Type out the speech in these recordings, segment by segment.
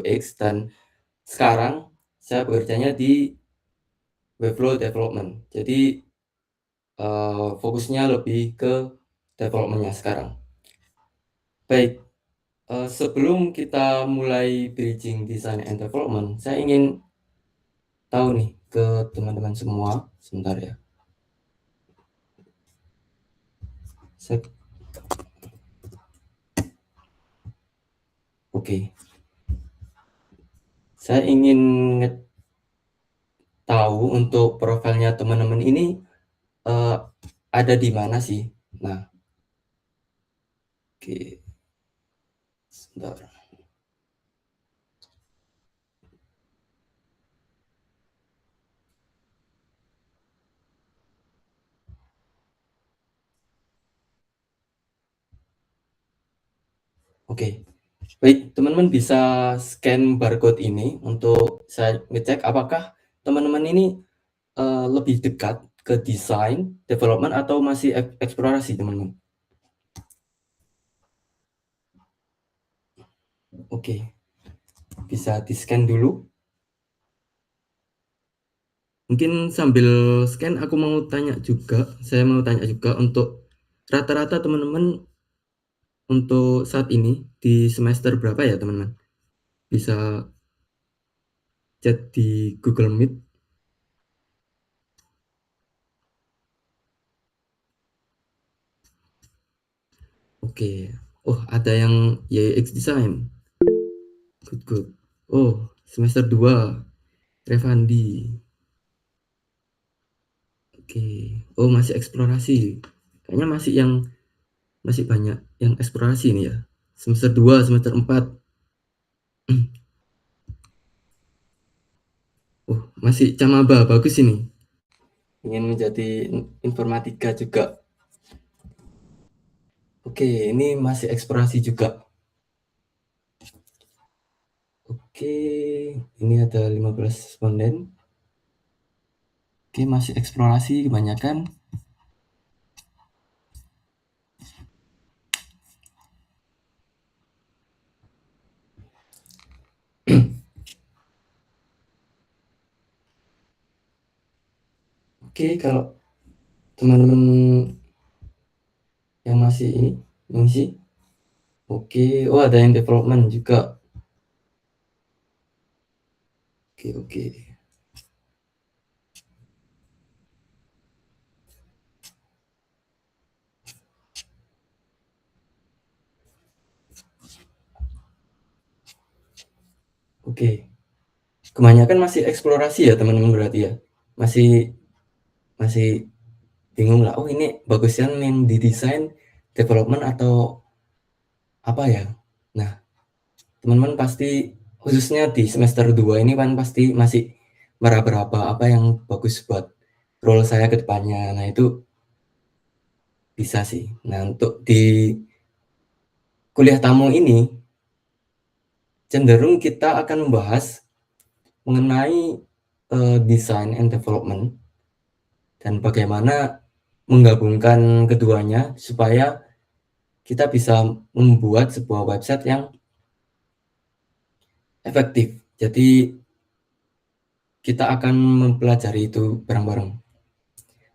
UX dan sekarang saya bekerjanya di Webflow Development. Jadi, fokusnya lebih ke development-nya sekarang. Baik, sebelum kita mulai bridging design and development, saya ingin tahu nih ke teman-teman semua, sebentar ya. Oke. Saya ingin tahu untuk profilnya teman-teman ini, ada di mana sih? Nah, oke, sebentar. Oke, baik, teman-teman bisa scan barcode ini untuk saya ngecek apakah teman-teman ini, lebih dekat ke desain, development, atau masih eksplorasi, teman-teman? Oke, bisa di-scan dulu. Mungkin sambil scan saya mau tanya juga untuk rata-rata teman-teman untuk saat ini di semester berapa ya, teman-teman? Bisa chat di Google Meet. Oke. Oh, ada yang UX design. Good. Oh, semester 2, Revandi. Oke. Oh, masih eksplorasi. Kayaknya masih banyak yang eksplorasi nih ya. Semester 2, semester 4. Oh, masih camaba, bagus ini. Ingin menjadi informatika juga. Oke, ini masih eksplorasi juga. Oke, ini ada 15 responden. Oke, masih eksplorasi kebanyakan. Oke, kalau teman-teman yang masih ini mengisi. Oke, oh ada yang development juga. Oke. Oke, kebanyakan masih eksplorasi ya teman-teman berarti ya. Masih bingung lah. Oh ini bagusnya yang di desain, development, atau apa ya? Nah, teman-teman pasti khususnya di semester 2 ini kan pasti masih meraba-raba apa yang bagus buat role saya ke depannya. Nah, itu bisa sih. Nah, untuk di kuliah tamu ini cenderung kita akan membahas mengenai design and development dan bagaimana menggabungkan keduanya supaya kita bisa membuat sebuah website yang efektif. Jadi kita akan mempelajari itu bareng-bareng.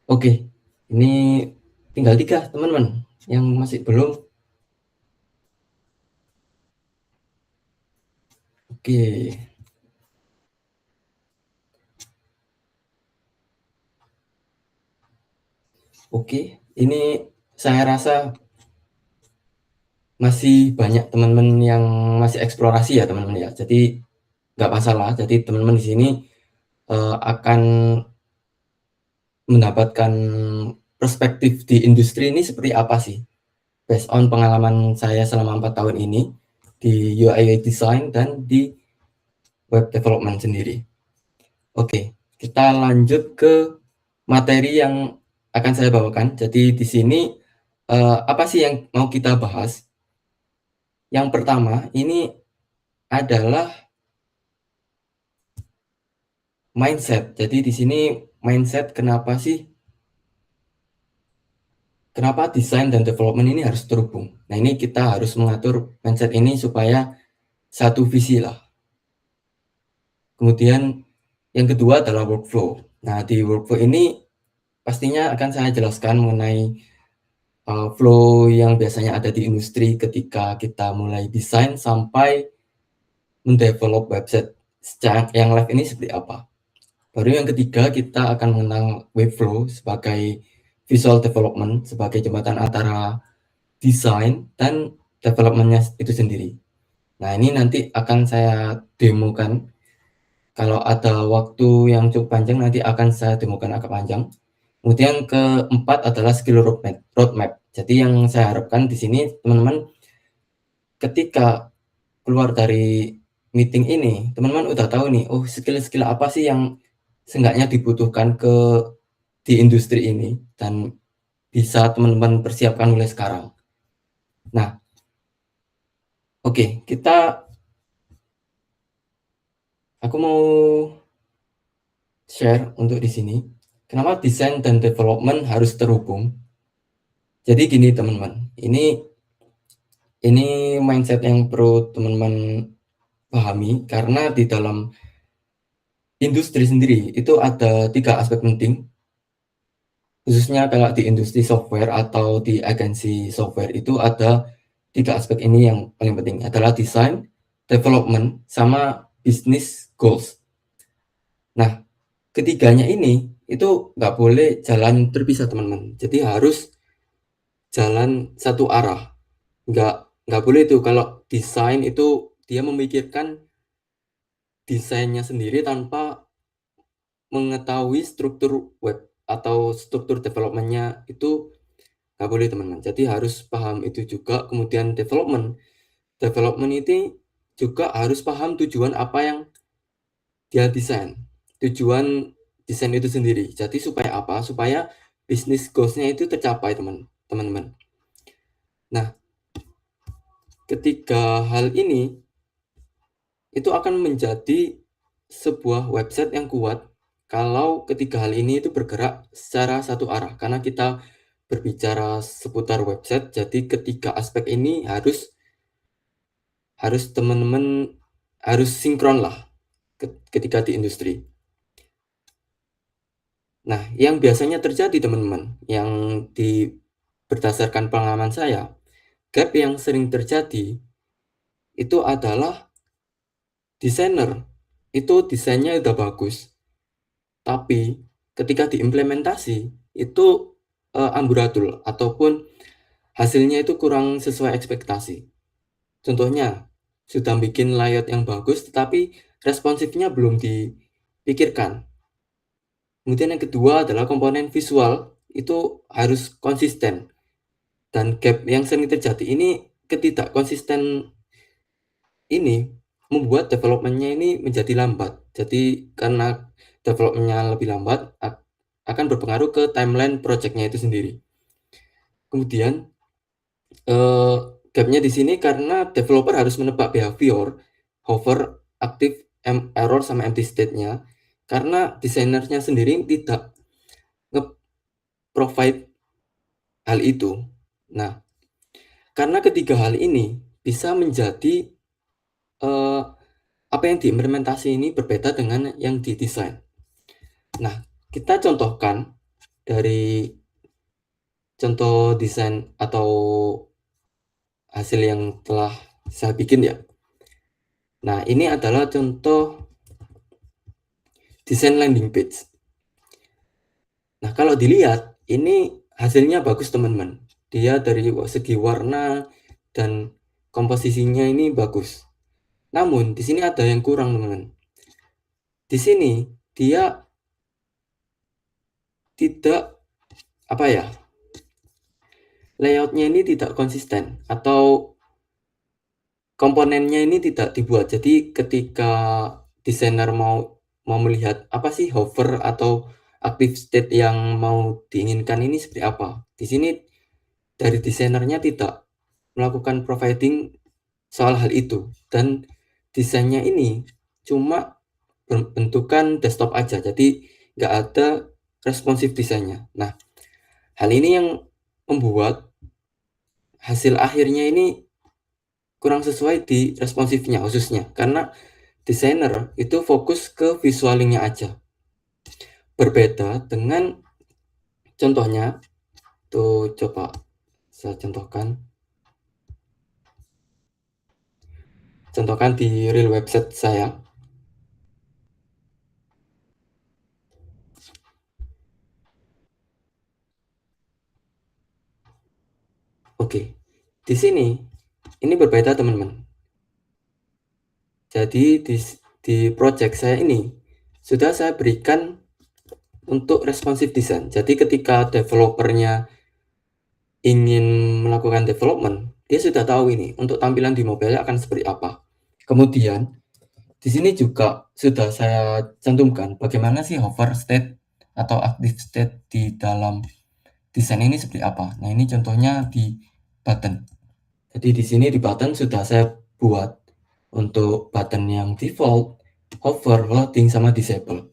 Oke, ini tinggal 3 teman-teman yang masih belum. Oke. Oke, ini saya rasa masih banyak teman-teman yang masih eksplorasi ya teman-teman ya. Jadi nggak masalah. Jadi teman-teman di sini akan mendapatkan perspektif di industri ini seperti apa sih, based on pengalaman saya selama 4 tahun ini di UI design dan di web development sendiri. Oke, kita lanjut ke materi yang akan saya bawakan. Jadi di sini apa sih yang mau kita bahas? Yang pertama ini adalah mindset. Jadi di sini mindset kenapa desain dan development ini harus terhubung. Nah, ini kita harus mengatur mindset ini supaya satu visi lah. Kemudian yang kedua adalah workflow. Nah, di workflow ini pastinya akan saya jelaskan mengenai flow yang biasanya ada di industri ketika kita mulai desain sampai mendevelop website yang live ini seperti apa. Baru yang ketiga, kita akan mengenal Webflow sebagai visual development, sebagai jembatan antara desain dan development-nya itu sendiri. Nah, ini nanti akan saya demokan. Kalau ada waktu yang cukup panjang, nanti akan saya demokan agak panjang. Kemudian keempat adalah skill roadmap. Jadi yang saya harapkan di sini teman-teman ketika keluar dari meeting ini, teman-teman udah tahu nih, oh skill-skill apa sih yang seenggaknya dibutuhkan di industri ini dan bisa teman-teman persiapkan mulai sekarang. Nah, oke, aku mau share untuk di sini, kenapa desain dan development harus terhubung. Jadi gini teman-teman, ini mindset yang perlu teman-teman pahami karena di dalam industri sendiri itu ada 3 aspek penting, khususnya kalau di industri software atau di agensi software itu ada 3 aspek ini yang paling penting adalah design, development, sama business goals. Nah, ketiganya ini itu nggak boleh jalan terpisah teman-teman. Jadi harus jalan satu arah. Nggak boleh itu kalau desain itu dia memikirkan desainnya sendiri tanpa mengetahui struktur web atau struktur developmentnya itu nggak boleh teman-teman. Jadi harus paham itu juga. Kemudian development itu juga harus paham tujuan apa yang dia desain. Tujuan desain itu sendiri. Jadi supaya apa? Supaya bisnis goals-nya itu tercapai teman-teman. Nah, ketiga hal ini itu akan menjadi sebuah website yang kuat kalau ketiga hal ini itu bergerak secara satu arah. Karena kita berbicara seputar website, jadi ketiga aspek ini harus teman-teman harus sinkron lah ketika di industri. Nah, yang biasanya terjadi teman-teman, berdasarkan pengalaman saya, gap yang sering terjadi itu adalah desainer. Itu desainnya udah bagus, tapi ketika diimplementasi itu amburadul ataupun hasilnya itu kurang sesuai ekspektasi. Contohnya, sudah bikin layout yang bagus tetapi responsifnya belum dipikirkan. Kemudian yang kedua adalah komponen visual itu harus konsisten. Dan gap yang sering terjadi ini ketidakkonsisten ini membuat development-nya ini menjadi lambat. Jadi karena development-nya lebih lambat akan berpengaruh ke timeline project-nya itu sendiri. Kemudian gap-nya di sini karena developer harus menebak behavior, hover, active, error sama empty state-nya karena desainernya sendiri tidak nge-provide hal itu. Nah, karena ketiga hal ini bisa menjadi apa yang diimplementasi ini berbeda dengan yang didesain. Nah, kita contohkan dari contoh desain atau hasil yang telah saya bikin ya. Nah, ini adalah contoh desain landing page. Nah, kalau dilihat, ini hasilnya bagus teman-teman. Dia dari segi warna dan komposisinya ini bagus. Namun, di sini ada yang kurang teman-teman. Di sini, dia tidak, apa ya, layoutnya ini tidak konsisten atau komponennya ini tidak dibuat. Jadi ketika desainer mau melihat apa sih hover atau active state yang mau diinginkan ini seperti apa. Di sini dari desainernya tidak melakukan providing soal hal itu dan desainnya ini cuma bentukan desktop aja. Jadi nggak ada responsif desainnya. Nah, hal ini yang membuat hasil akhirnya ini kurang sesuai di responsifnya khususnya karena desainer itu fokus ke visualingnya aja. Berbeda dengan contohnya, tuh coba saya contohkan di real website saya. Oke, di sini ini berbeda teman-teman. Jadi di project saya ini sudah saya berikan untuk responsive design. Jadi ketika developernya ingin melakukan development, dia sudah tahu ini untuk tampilan di mobile akan seperti apa. Kemudian di sini juga sudah saya cantumkan bagaimana sih hover state atau active state di dalam desain ini seperti apa. Nah, ini contohnya di button. Jadi di sini di button sudah saya buat untuk button yang default, hover, loading, sama disable.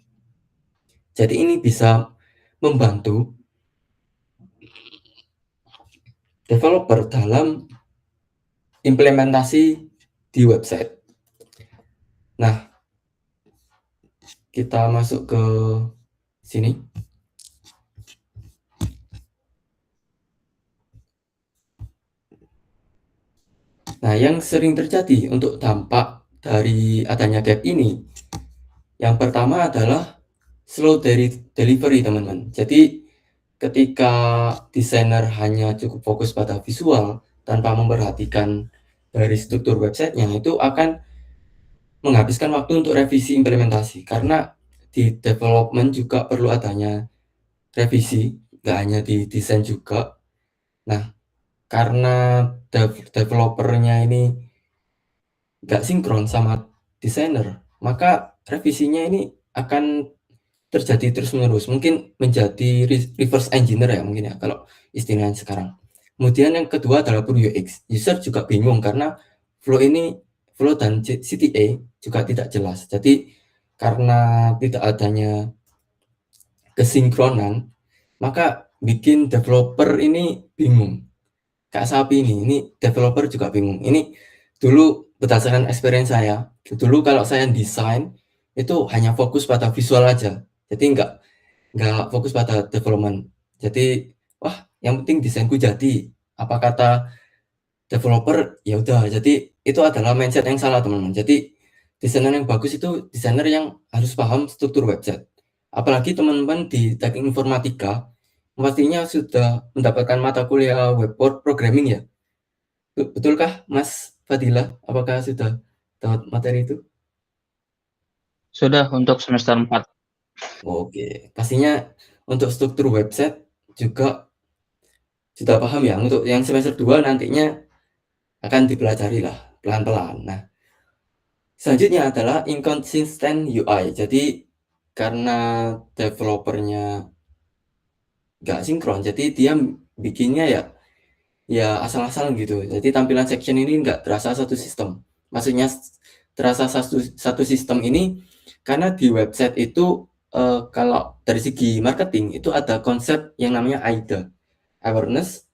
Jadi ini bisa membantu developer dalam implementasi di website. Nah, kita masuk ke sini. Nah, yang sering terjadi untuk dampak dari adanya gap ini, yang pertama adalah slow delivery, teman-teman. Jadi, ketika desainer hanya cukup fokus pada visual tanpa memperhatikan dari struktur websitenya, itu akan menghabiskan waktu untuk revisi implementasi. Karena di development juga perlu adanya revisi, nggak hanya di desain juga. Nah, karena developernya ini nggak sinkron sama desainer, maka revisinya ini akan terjadi terus-menerus. Mungkin menjadi reverse engineer ya mungkin ya kalau istilahnya sekarang. Kemudian yang kedua adalah pure UX. User juga bingung karena flow dan CTA juga tidak jelas. Jadi karena tidak adanya kesinkronan, maka bikin developer ini bingung. Kak Sapi ini developer juga bingung. Ini dulu berdasarkan experience saya, dulu kalau saya desain itu hanya fokus pada visual aja. Jadi nggak fokus pada development. Jadi wah, yang penting desainku jadi. Apa kata developer, ya udah. Jadi itu adalah mindset yang salah, teman-teman. Jadi desainer yang bagus itu desainer yang harus paham struktur website. Apalagi teman-teman di teknik informatika, pastinya sudah mendapatkan mata kuliah web programming ya. Betulkah Mas Fadila? Apakah sudah dapat materi itu? Sudah untuk semester 4. Oke, pastinya untuk struktur website juga sudah paham ya. Untuk yang semester 2 nantinya akan dipelajari lah pelan-pelan. Nah, selanjutnya adalah inconsistent UI. Jadi karena developernya nggak sinkron, jadi dia bikinnya ya asal-asalan gitu. Jadi tampilan section ini nggak terasa satu sistem. Maksudnya terasa satu sistem ini karena di website itu kalau dari segi marketing itu ada konsep yang namanya AIDA, awareness,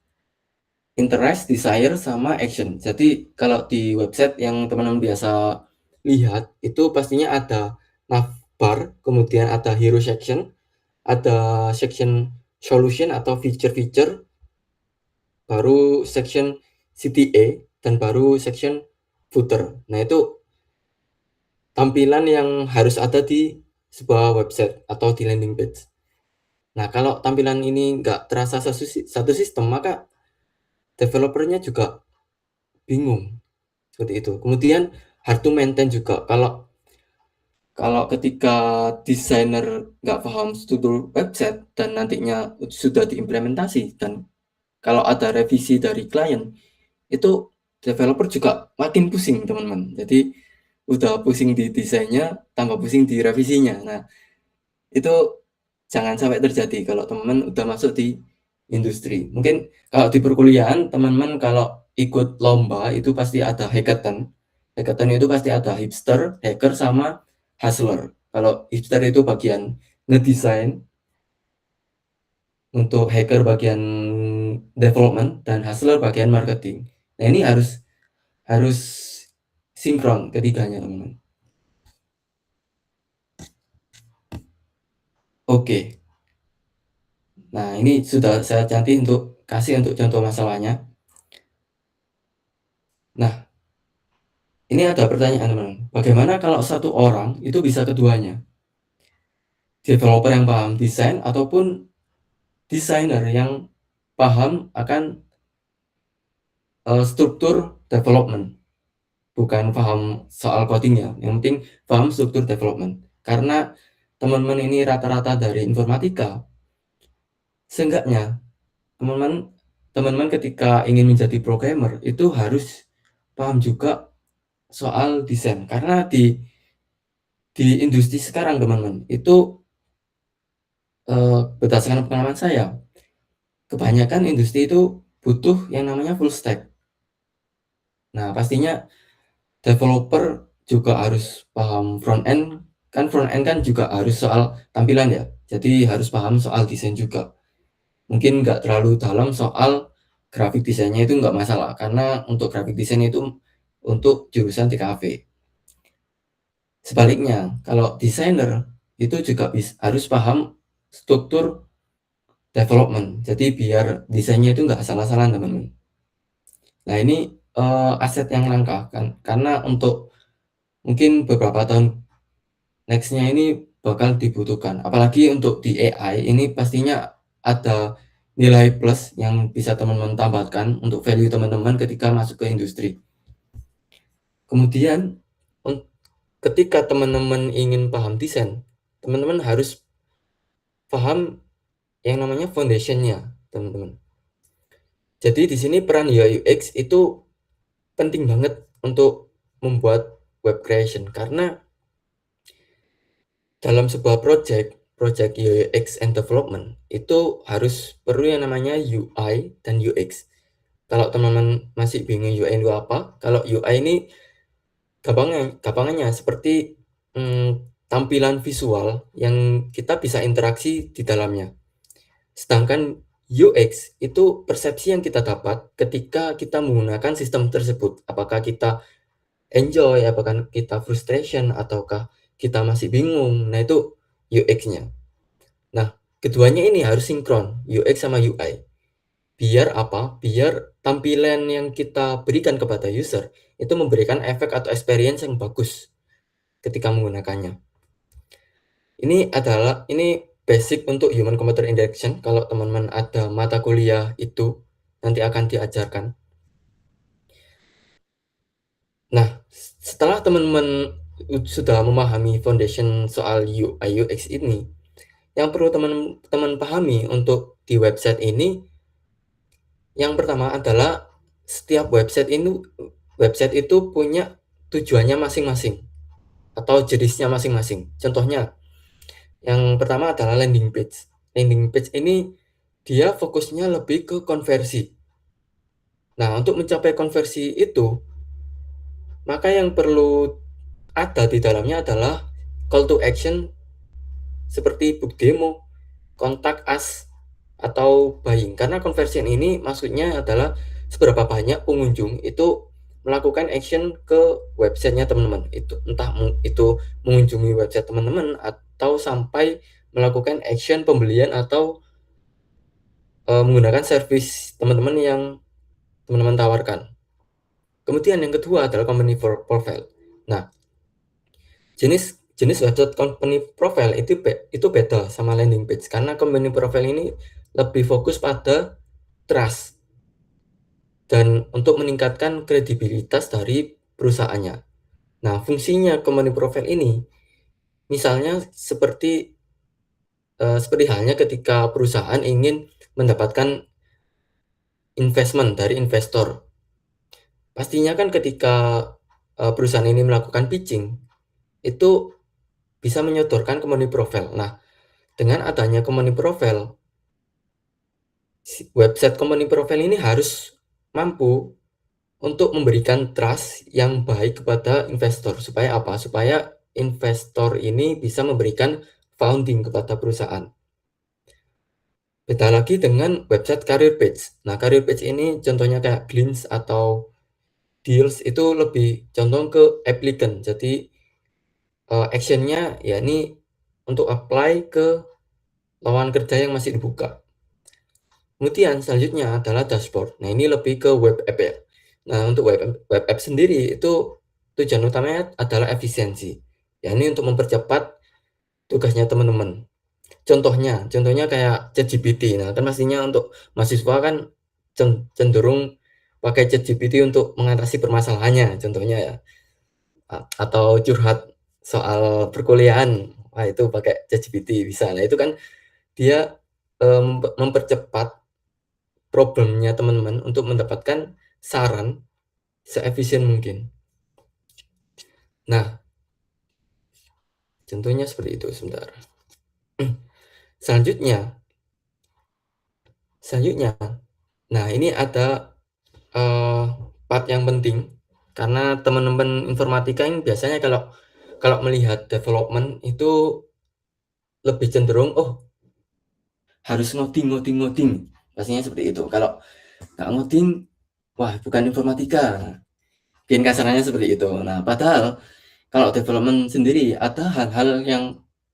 interest, desire, sama action. Jadi kalau di website yang teman-teman biasa lihat itu pastinya ada navbar, kemudian ada hero section, ada section solution atau feature-feature, baru section CTA, dan baru section footer. Nah, itu tampilan yang harus ada di sebuah website atau di landing page. Nah, kalau tampilan ini nggak terasa satu sistem, maka developernya juga bingung. Seperti itu. Kemudian hard to maintain juga. Kalau ketika desainer nggak paham struktur website dan nantinya sudah diimplementasi, dan kalau ada revisi dari klien, itu developer juga makin pusing, teman-teman. Jadi udah pusing di desainnya, tambah pusing di revisinya. Nah, itu jangan sampai terjadi kalau teman-teman udah masuk di industri. Mungkin kalau di perkuliahan, teman-teman kalau ikut lomba itu pasti ada hackathon. Hackathon itu pasti ada hipster, hacker, sama hustler. Kalau hipster itu bagian ngedesain, untuk hacker bagian development, dan hustler bagian marketing. Nah, ini harus sinkron ketiganya, teman-teman. Oke. Nah, ini sudah saya cantik untuk kasih untuk contoh masalahnya. Nah, ini ada pertanyaan, teman. Bagaimana kalau satu orang itu bisa keduanya? Developer yang paham desain ataupun desainer yang paham akan struktur development, bukan paham soal coding-nya, yang penting paham struktur development. Karena teman-teman ini rata-rata dari informatika, seenggaknya teman-teman ketika ingin menjadi programmer itu harus paham juga soal desain. Karena di industri sekarang, teman-teman, itu berdasarkan pengalaman saya, kebanyakan industri itu butuh yang namanya full stack. Nah, pastinya developer juga harus paham front end, kan juga harus soal tampilan ya, jadi harus paham soal desain juga. Mungkin nggak terlalu dalam soal grafik desainnya, itu nggak masalah, karena untuk grafik desain itu untuk jurusan TKV. Sebaliknya, kalau desainer itu juga harus paham struktur development, jadi biar desainnya itu nggak salah-salah, teman-teman. Nah, ini aset yang langka kan, karena untuk mungkin beberapa tahun nextnya ini bakal dibutuhkan, apalagi untuk di AI ini pastinya ada nilai plus yang bisa teman-teman tambahkan untuk value teman-teman ketika masuk ke industri. Kemudian ketika teman-teman ingin paham desain, teman-teman harus paham yang namanya foundation-nya, teman-teman. Jadi di sini peran UI UX itu penting banget untuk membuat web creation, karena dalam sebuah project UX and development itu harus perlu yang namanya UI dan UX. Kalau teman-teman masih bingung UI itu apa, kalau UI ini gampangannya seperti tampilan visual yang kita bisa interaksi di dalamnya. Sedangkan UX itu persepsi yang kita dapat ketika kita menggunakan sistem tersebut. Apakah kita enjoy, apakah kita frustration, ataukah kita masih bingung. Nah, itu UX-nya. Nah, keduanya ini harus sinkron, UX sama UI. Biar apa? Biar tampilan yang kita berikan kepada user itu memberikan efek atau experience yang bagus ketika menggunakannya. Ini basic untuk human computer interaction. Kalau teman-teman ada mata kuliah itu nanti akan diajarkan. Nah, setelah teman-teman sudah memahami foundation soal UI UX ini, yang perlu teman-teman pahami untuk di website ini, yang pertama adalah setiap website itu punya tujuannya masing-masing atau jenisnya masing-masing. Contohnya, yang pertama adalah landing page. Landing page ini dia fokusnya lebih ke konversi. Nah, untuk mencapai konversi itu, maka yang perlu ada di dalamnya adalah call to action seperti book demo, contact us, atau buying. Karena conversion ini maksudnya adalah seberapa banyak pengunjung itu melakukan action ke websitenya teman-teman. Entah itu mengunjungi website teman-teman atau sampai melakukan action pembelian atau menggunakan service teman-teman yang teman-teman tawarkan. Kemudian yang kedua adalah company profile. Nah, jenis website company profile itu beda sama landing page, karena company profile ini lebih fokus pada trust dan untuk meningkatkan kredibilitas dari perusahaannya. Nah, fungsinya company profile ini misalnya seperti halnya ketika perusahaan ingin mendapatkan investment dari investor. Pastinya kan ketika perusahaan ini melakukan pitching, itu bisa menyodorkan company profile. Nah, dengan adanya company profile, website company profile ini harus mampu untuk memberikan trust yang baik kepada investor. Supaya apa? Supaya investor ini bisa memberikan funding kepada perusahaan. Beda lagi dengan website career page. Nah, career page ini contohnya kayak Glints atau Deals, itu lebih condong ke applicant. Jadi actionnya ya ini untuk apply ke lowongan kerja yang masih dibuka. Kemudian selanjutnya adalah dashboard. Nah, ini lebih ke web app ya. Nah, untuk web app sendiri itu tujuan utamanya adalah efisiensi. Ya, ini untuk mempercepat tugasnya teman-teman. Contohnya kayak ChatGPT. Nah, kan pastinya untuk mahasiswa kan cenderung pakai ChatGPT untuk mengatasi permasalahannya, contohnya ya. Atau curhat soal perkuliahan, wah itu pakai ChatGPT bisa. Nah, itu kan dia mempercepat problemnya teman-teman untuk mendapatkan saran seefisien mungkin. Nah, contohnya seperti itu, sebentar. Selanjutnya, nah ini ada part yang penting karena teman-teman informatika ini biasanya kalau kalau melihat development itu lebih cenderung, oh harus ngoding, pastinya seperti itu. Kalau nggak ngoding, wah bukan informatika. Mungkin kasarnya seperti itu. Nah, padahal kalau development sendiri ada hal-hal yang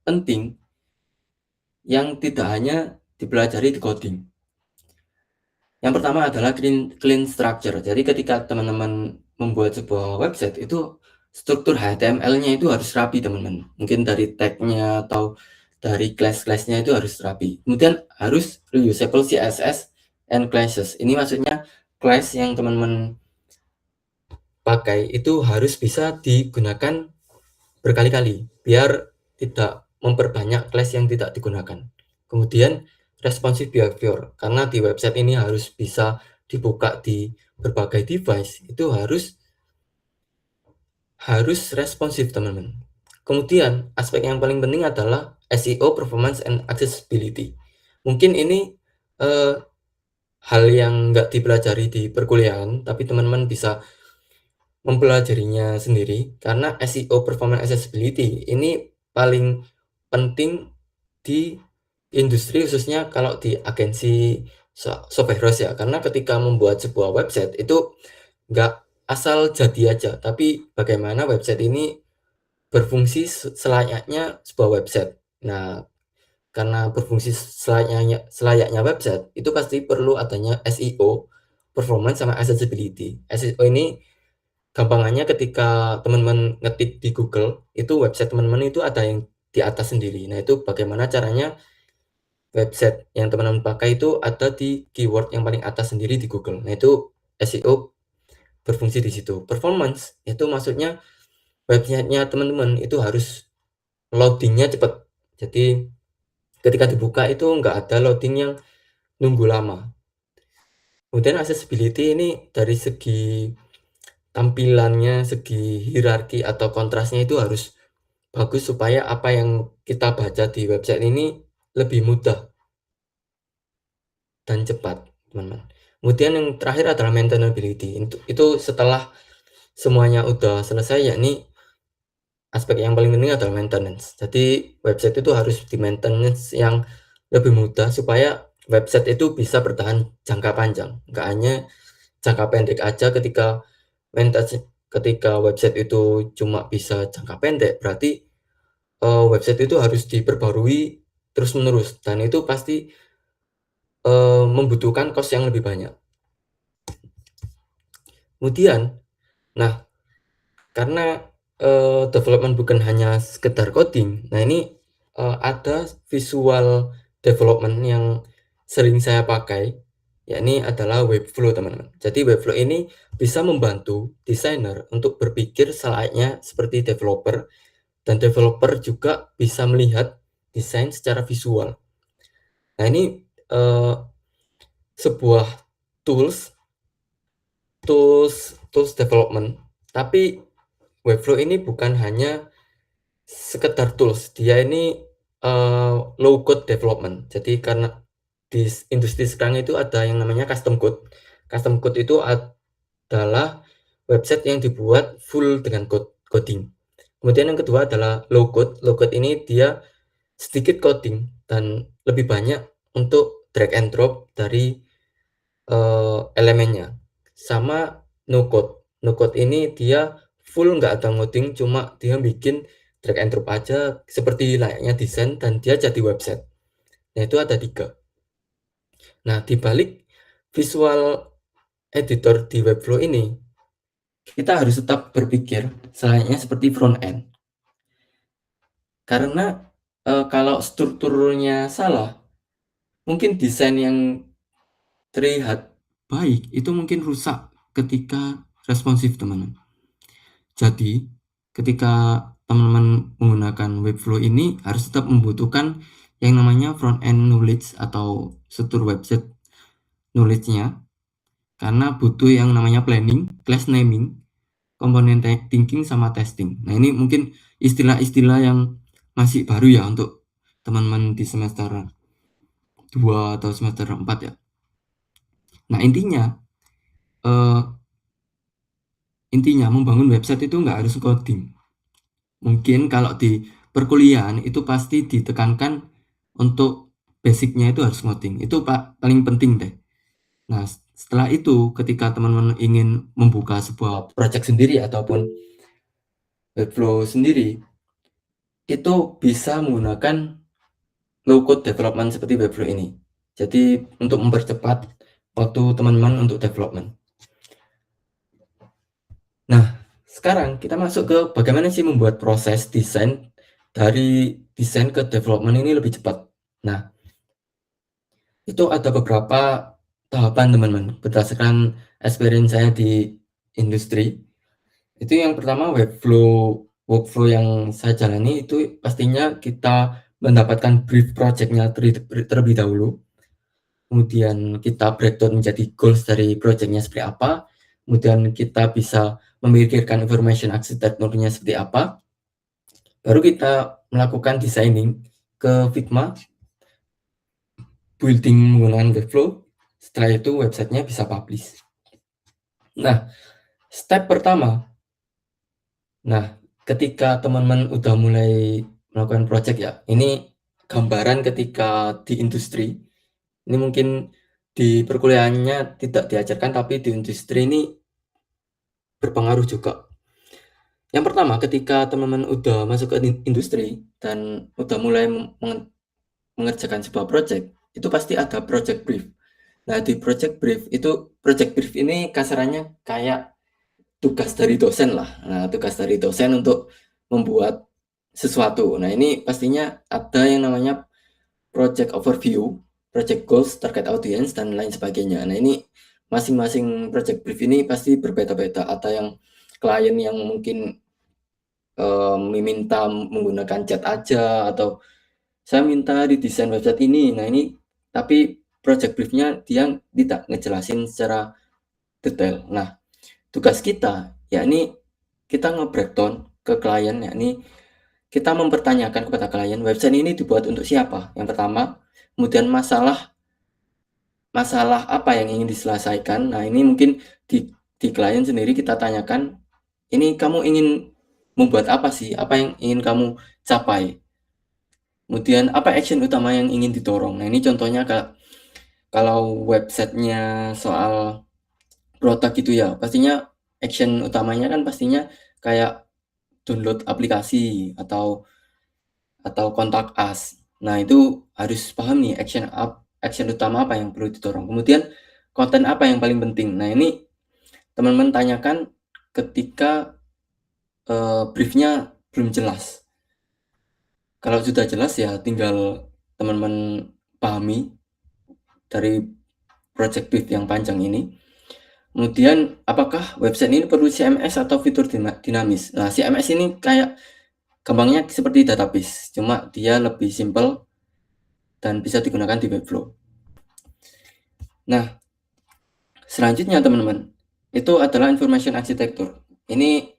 penting yang tidak hanya dipelajari di coding. Yang pertama adalah clean structure. Jadi ketika teman-teman membuat sebuah website itu struktur HTML-nya itu harus rapi, teman-teman. Mungkin dari tag-nya atau dari class-class-nya itu harus rapi. Kemudian harus reusable CSS and classes. Ini maksudnya class yang teman-teman pakai itu harus bisa digunakan berkali-kali biar tidak memperbanyak class yang tidak digunakan. Kemudian responsive behavior, karena di website ini harus bisa dibuka di berbagai device, itu harus responsif, teman-teman. Kemudian aspek yang paling penting adalah SEO, performance and accessibility. Mungkin ini hal yang nggak dipelajari di perkuliahan, tapi teman-teman bisa mempelajarinya sendiri karena SEO, performance accessibility ini paling penting di industri, khususnya kalau di agensi software house ya. Karena ketika membuat sebuah website itu nggak asal jadi aja, tapi bagaimana website ini berfungsi selayaknya sebuah website. Nah, karena berfungsi selayaknya website itu pasti perlu adanya SEO, performance sama accessibility. SEO ini gampangannya ketika teman-teman ngetik di Google, itu website teman-teman itu ada yang di atas sendiri. Nah, itu bagaimana caranya website yang teman-teman pakai itu ada di keyword yang paling atas sendiri di Google. Nah, itu SEO berfungsi di situ. Performance itu maksudnya websitenya teman-teman itu harus loadingnya cepat. Jadi ketika dibuka itu nggak ada loading yang nunggu lama. Kemudian accessibility ini dari segi tampilannya, segi hierarki atau kontrasnya itu harus bagus supaya apa yang kita baca di website ini lebih mudah dan cepat, teman-teman. Kemudian yang terakhir adalah maintainability. Itu setelah semuanya udah selesai, yakni aspek yang paling penting adalah maintenance. Jadi website itu harus di maintenance yang lebih mudah supaya website itu bisa bertahan jangka panjang. Nggak hanya jangka pendek aja. Ketika website itu cuma bisa jangka pendek, berarti website itu harus diperbarui terus-menerus, dan itu pasti membutuhkan cost yang lebih banyak. Kemudian, nah karena development bukan hanya sekedar coding, nah ini ada visual development yang sering saya pakai, yakni adalah Webflow, teman-teman. Jadi Webflow ini bisa membantu desainer untuk berpikir selayaknya seperti developer, dan developer juga bisa melihat desain secara visual. Nah, ini sebuah tools development, tapi Webflow ini bukan hanya sekedar tools, dia ini low code development. Jadi karena di industri sekarang itu ada yang namanya custom code. Custom code itu adalah website yang dibuat full dengan coding. Kemudian yang kedua adalah low code. Low code ini dia sedikit coding dan lebih banyak untuk drag and drop dari elemennya. Sama no code. No code ini dia full nggak ada ngoding, cuma dia bikin drag and drop aja seperti layaknya desain dan dia jadi website. Nah, itu ada 3. Nah, di balik visual editor di Webflow ini, kita harus tetap berpikir selayaknya seperti front end. Karena kalau strukturnya salah, mungkin desain yang terlihat baik itu mungkin rusak ketika responsif, teman-teman. Jadi, ketika teman-teman menggunakan Webflow ini harus tetap membutuhkan yang namanya front end knowledge atau struktur website knowledge-nya, karena butuh yang namanya planning, class naming, component thinking, sama testing. Nah, ini mungkin istilah-istilah yang masih baru ya untuk teman-teman di semester 2 atau semester 4 ya. Nah, intinya membangun website itu nggak harus coding. Mungkin kalau di perkuliahan itu pasti ditekankan untuk basicnya itu harus ngoding. Itu paling penting deh. Nah, setelah itu ketika teman-teman ingin membuka sebuah project sendiri ataupun Webflow sendiri, itu bisa menggunakan low code development seperti Webflow ini. Jadi untuk mempercepat waktu teman-teman untuk development. Nah, sekarang kita masuk ke bagaimana sih membuat proses desain dari desain ke development ini lebih cepat. Nah, itu ada beberapa tahapan, teman-teman, berdasarkan experience saya di industri. Itu yang pertama, workflow yang saya jalani itu pastinya kita mendapatkan brief project-nya terlebih dahulu. Kemudian kita breakdown menjadi goals dari project-nya seperti apa. Kemudian kita bisa memikirkan information architecture-nya seperti apa. Baru kita melakukan designing ke Figma, building menggunakan Webflow. Setelah itu websitenya bisa publish. Nah, step pertama. Nah, ketika teman-teman udah mulai melakukan project ya, ini gambaran ketika di industri. Ini mungkin di perkuliahannya tidak diajarkan, tapi di industri ini berpengaruh juga. Yang pertama, ketika teman-teman udah masuk ke industri dan udah mulai mengerjakan sebuah project, itu pasti ada project brief. Nah, di project brief ini kasarannya kayak tugas dari dosen lah. Nah, tugas dari dosen untuk membuat sesuatu. Nah, ini pastinya ada yang namanya project overview, project goals, target audience, dan lain sebagainya. Nah, ini masing-masing project brief ini pasti berbeda-beda. Ada yang klien yang mungkin meminta menggunakan chat aja, atau saya minta didesain website ini. Nah, ini tapi project briefnya dia tidak ngejelasin secara detail. Nah, tugas kita yakni kita nge-breakdown ke klien, yakni kita mempertanyakan kepada klien website ini dibuat untuk siapa. Yang pertama, kemudian masalah apa yang ingin diselesaikan. Nah, ini mungkin di klien sendiri kita tanyakan, ini kamu ingin membuat apa sih? Apa yang ingin kamu capai? Kemudian apa action utama yang ingin didorong? Nah, ini contohnya kalau websitenya soal produk gitu ya, pastinya action utamanya kan pastinya kayak download aplikasi atau kontak us. Nah, itu harus paham nih action utama apa yang perlu didorong. Kemudian konten apa yang paling penting. Nah, ini teman-teman tanyakan ketika briefnya belum jelas. Kalau sudah jelas ya tinggal teman-teman pahami dari project brief yang panjang ini. Kemudian apakah website ini perlu CMS atau fitur dinamis? Nah, CMS ini kayak gampangnya seperti database, cuma dia lebih simple dan bisa digunakan di Webflow. Nah, selanjutnya teman-teman, itu adalah information architecture. Ini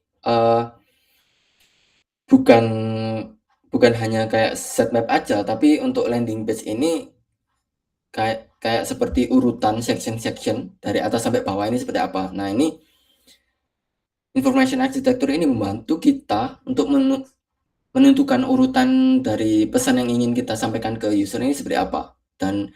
bukan hanya kayak sitemap aja, tapi untuk landing page ini kayak seperti urutan section dari atas sampai bawah ini seperti apa. Nah, ini information architecture ini membantu kita untuk menentukan urutan dari pesan yang ingin kita sampaikan ke user ini seperti apa, dan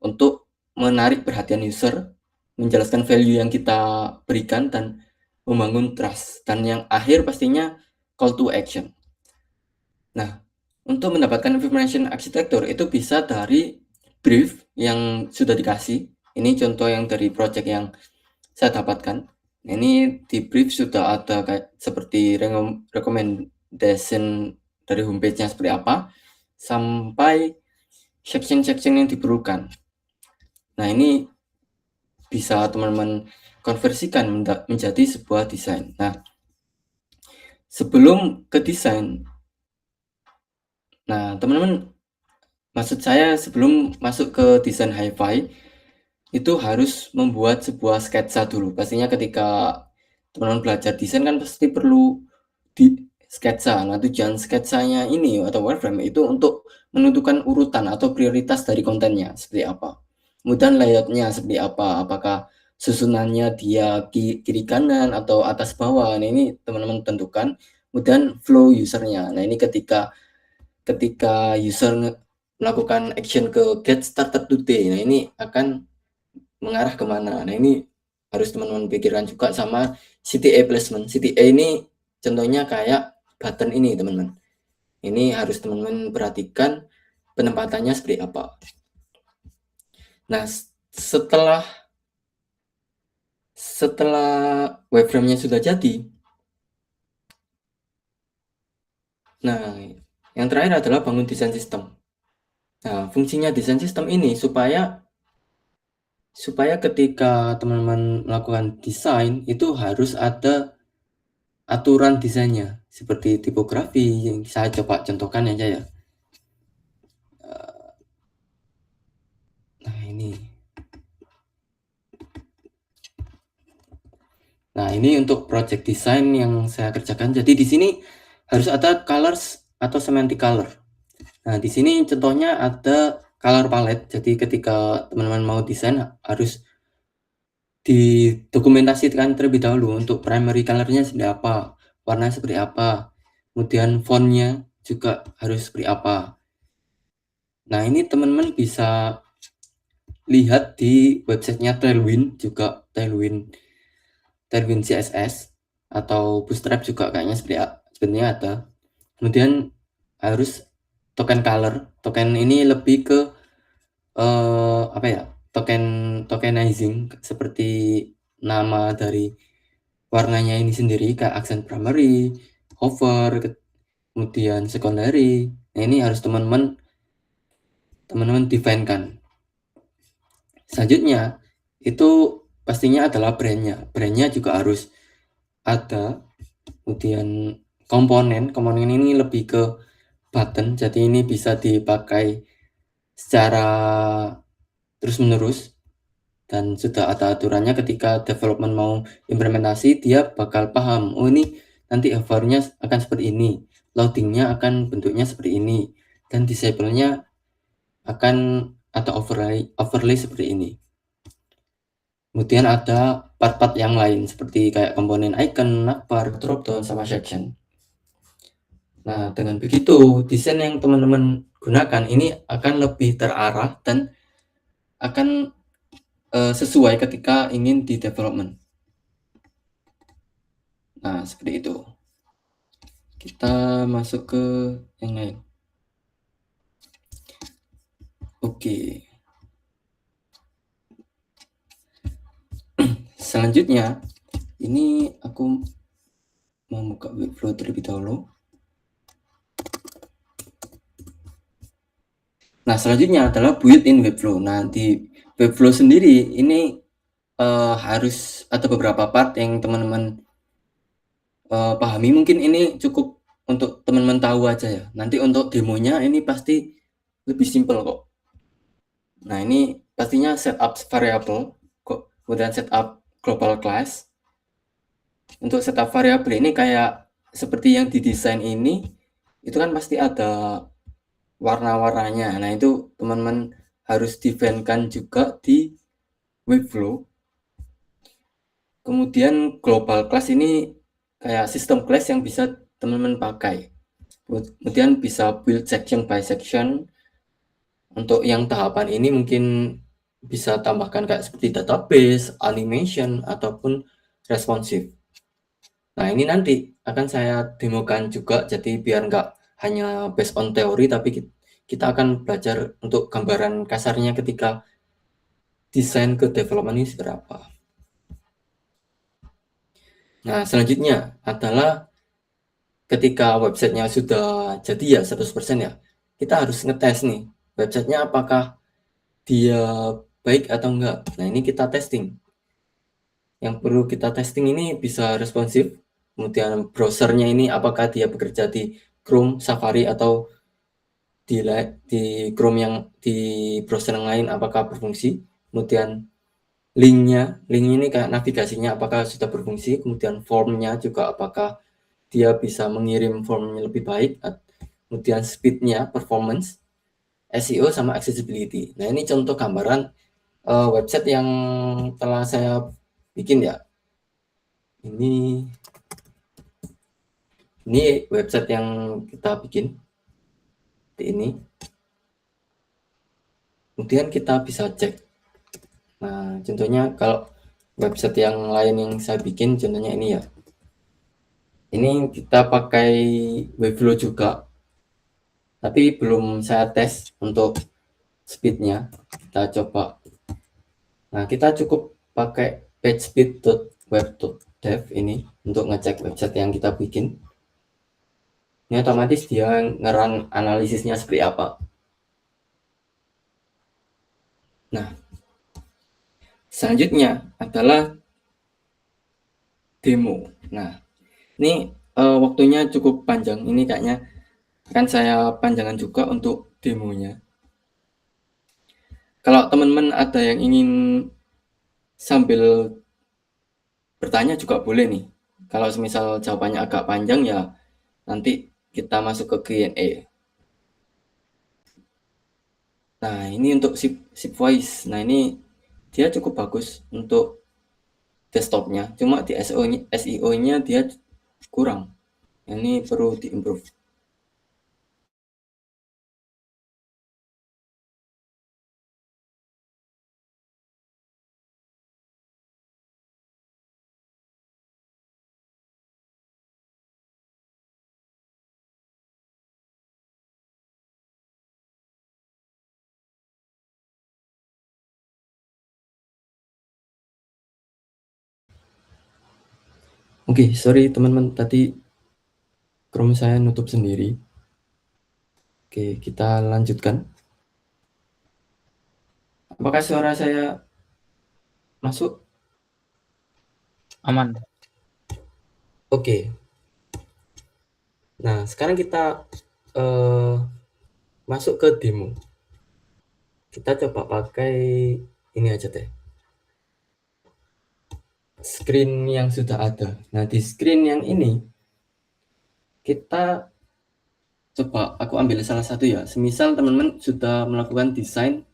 untuk menarik perhatian user, menjelaskan value yang kita berikan, dan membangun trust, dan yang akhir pastinya call to action. Nah, untuk mendapatkan information architecture itu bisa dari brief yang sudah dikasih. Ini contoh yang dari project yang saya dapatkan. Ini di brief sudah ada kayak seperti recommendation dari homepage-nya seperti apa, sampai section-section yang diperlukan. Nah, ini bisa teman-teman konversikan menjadi sebuah desain. Nah, sebelum ke desain, nah teman-teman, maksud saya sebelum masuk ke desain hi-fi, itu harus membuat sebuah sketsa dulu. Pastinya ketika teman-teman belajar desain kan pasti perlu di sketsa. Nah, tujuan sketsanya ini atau wireframe itu untuk menentukan urutan atau prioritas dari kontennya seperti apa. Kemudian layoutnya seperti apa, apakah susunannya dia kiri kanan atau atas bawah. Nah, ini teman-teman tentukan. Kemudian flow usernya. Nah, ini ketika user melakukan action ke get started today. Nah, ini akan mengarah kemana. Nah, ini harus teman-teman pikirkan juga sama CTA placement. CTA ini contohnya kayak button ini, teman-teman. Ini harus teman-teman perhatikan penempatannya seperti apa. Nah, setelah wireframe-nya sudah jadi, nah, yang terakhir adalah bangun desain sistem. Nah, fungsinya desain sistem ini supaya ketika teman-teman melakukan desain itu harus ada aturan desainnya seperti tipografi yang saya coba contohkan aja ya. Nah, ini untuk project design yang saya kerjakan. Jadi di sini harus ada colors atau semantic color. Nah, di sini contohnya ada color palette. Jadi ketika teman-teman mau desain harus didokumentasikan terlebih dahulu untuk primary colornya seperti apa, warna seperti apa, kemudian fontnya juga harus seperti apa. Nah, ini teman-teman bisa lihat di websitenya Tailwind, juga Tailwind CSS atau Bootstrap juga kayaknya sebenarnya ada. Kemudian harus token color. Token ini lebih ke apa ya? Tokenizing seperti nama dari warnanya ini sendiri, kayak aksen primary, hover, kemudian secondary. Nah, ini harus teman-teman define-kan. Selanjutnya itu pastinya adalah brandnya. Brandnya juga harus ada. Kemudian komponen ini lebih ke button, jadi ini bisa dipakai secara terus-menerus dan sudah ada aturannya. Ketika development mau implementasi, dia bakal paham, oh ini nanti hovernya akan seperti ini, loadingnya akan bentuknya seperti ini, dan disable-nya akan atau overlay seperti ini. Kemudian ada part-part yang lain seperti kayak komponen icon, navbar, dropdown, sama section. Nah, dengan begitu desain yang teman-teman gunakan ini akan lebih terarah dan akan sesuai ketika ingin di development. Nah, seperti itu. Kita masuk ke yang lain. Oke. Selanjutnya, ini aku mau buka Webflow terlebih dahulu. Nah, selanjutnya adalah built-in Webflow. Nah, di Webflow sendiri ini harus ada beberapa part yang teman-teman pahami. Mungkin ini cukup untuk teman-teman tahu aja ya. Nanti untuk demonya ini pasti lebih simpel kok. Nah, ini pastinya setup variable, kemudian setup global class. Untuk setup variable ini kayak seperti yang didesain ini, itu kan pasti ada warna-warnanya. Nah, itu teman-teman harus define-kan juga di Webflow. Kemudian global class ini kayak sistem class yang bisa teman-teman pakai. Kemudian bisa build section by section. Untuk yang tahapan ini mungkin bisa tambahkan kayak seperti database, animation, ataupun responsive. Nah, ini nanti akan saya demokan juga, jadi biar nggak hanya based on teori, tapi kita akan belajar untuk gambaran kasarnya ketika desain ke development ini seberapa. Nah, selanjutnya adalah ketika websitenya sudah jadi ya 100% ya, kita harus ngetes nih, websitenya apakah dia baik atau enggak. Nah, ini kita testing. Yang perlu kita testing ini bisa responsif, kemudian browsernya ini apakah dia bekerja di Chrome, Safari, atau di Chrome yang di browser yang lain apakah berfungsi, kemudian linknya ini kayak navigasinya apakah sudah berfungsi, kemudian formnya juga apakah dia bisa mengirim formnya lebih baik, kemudian speednya, performance, SEO, sama accessibility. Nah, ini contoh gambaran website yang telah saya bikin ya. Ini website yang kita bikin seperti ini. Kemudian kita bisa cek. Nah, contohnya kalau website yang lain yang saya bikin, contohnya ini ya. Ini kita pakai Webflow juga, tapi belum saya tes untuk speednya. Kita coba. Nah, kita cukup pakai pagespeed.web.dev ini untuk ngecek website yang kita bikin. Ini otomatis dia ngerun analisisnya seperti apa. Nah, selanjutnya adalah demo. Nah, ini waktunya cukup panjang. Ini kayaknya akan saya panjangan juga untuk demonya. Kalau teman-teman ada yang ingin sambil bertanya juga boleh nih. Kalau misal jawabannya agak panjang ya nanti kita masuk ke Q&A. Nah, ini untuk Shipwise. Nah, ini dia cukup bagus untuk desktopnya. Cuma di SEO-nya dia kurang. Ini perlu diimprove. Oke, sorry teman-teman, tadi Chrome saya nutup sendiri. Oke, kita lanjutkan. Apakah suara saya masuk? Aman. Oke. Nah, sekarang kita masuk ke demo. Kita coba pakai ini aja deh. Screen yang sudah ada. Nah, di screen yang ini kita coba aku ambil salah satu ya. Semisal teman-teman sudah melakukan desain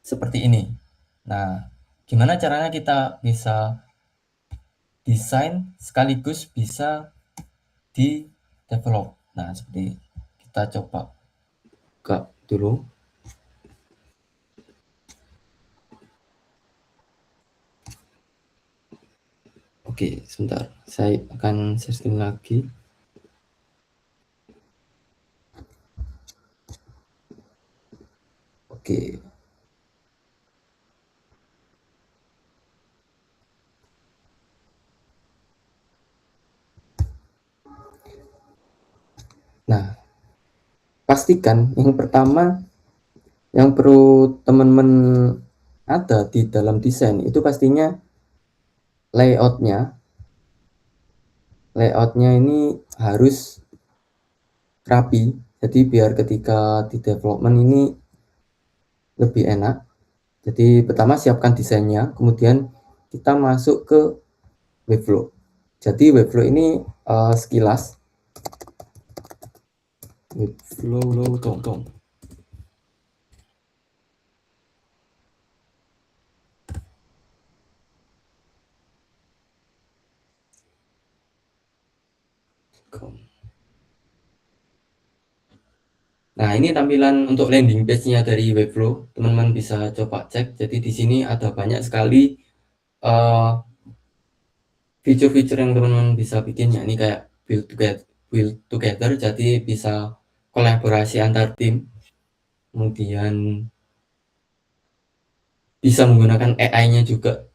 seperti ini. Nah, gimana caranya kita bisa desain sekaligus bisa di develop. Nah, seperti kita coba buka dulu. Oke, sebentar. Saya akan share lagi. Oke. Nah, pastikan yang pertama yang perlu teman-teman ada di dalam desain itu pastinya layoutnya ini harus rapi, jadi biar ketika di development ini lebih enak. Jadi pertama siapkan desainnya, kemudian kita masuk ke Webflow. Jadi Webflow ini sekilas Webflow.com. Nah, ini tampilan untuk landing page-nya dari Webflow. Teman-teman bisa coba cek. Jadi di sini ada banyak sekali fitur-fitur yang teman-teman bisa bikin, ya ini kayak build together, jadi bisa kolaborasi antar tim. kemudian bisa menggunakan AI-nya juga.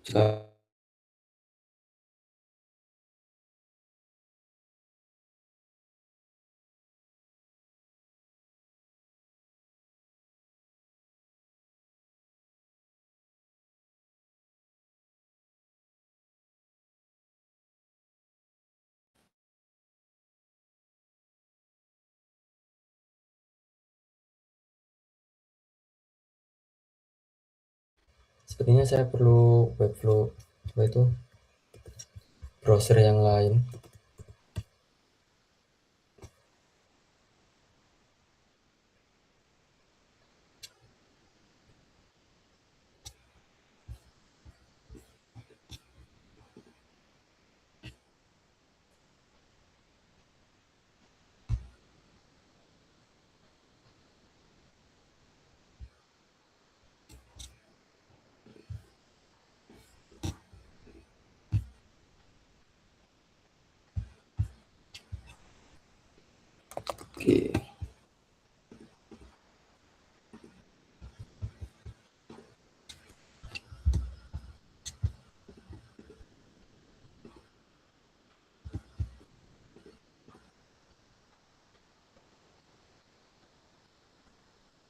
Sepertinya saya perlu webflow apa itu browser yang lain. Oke.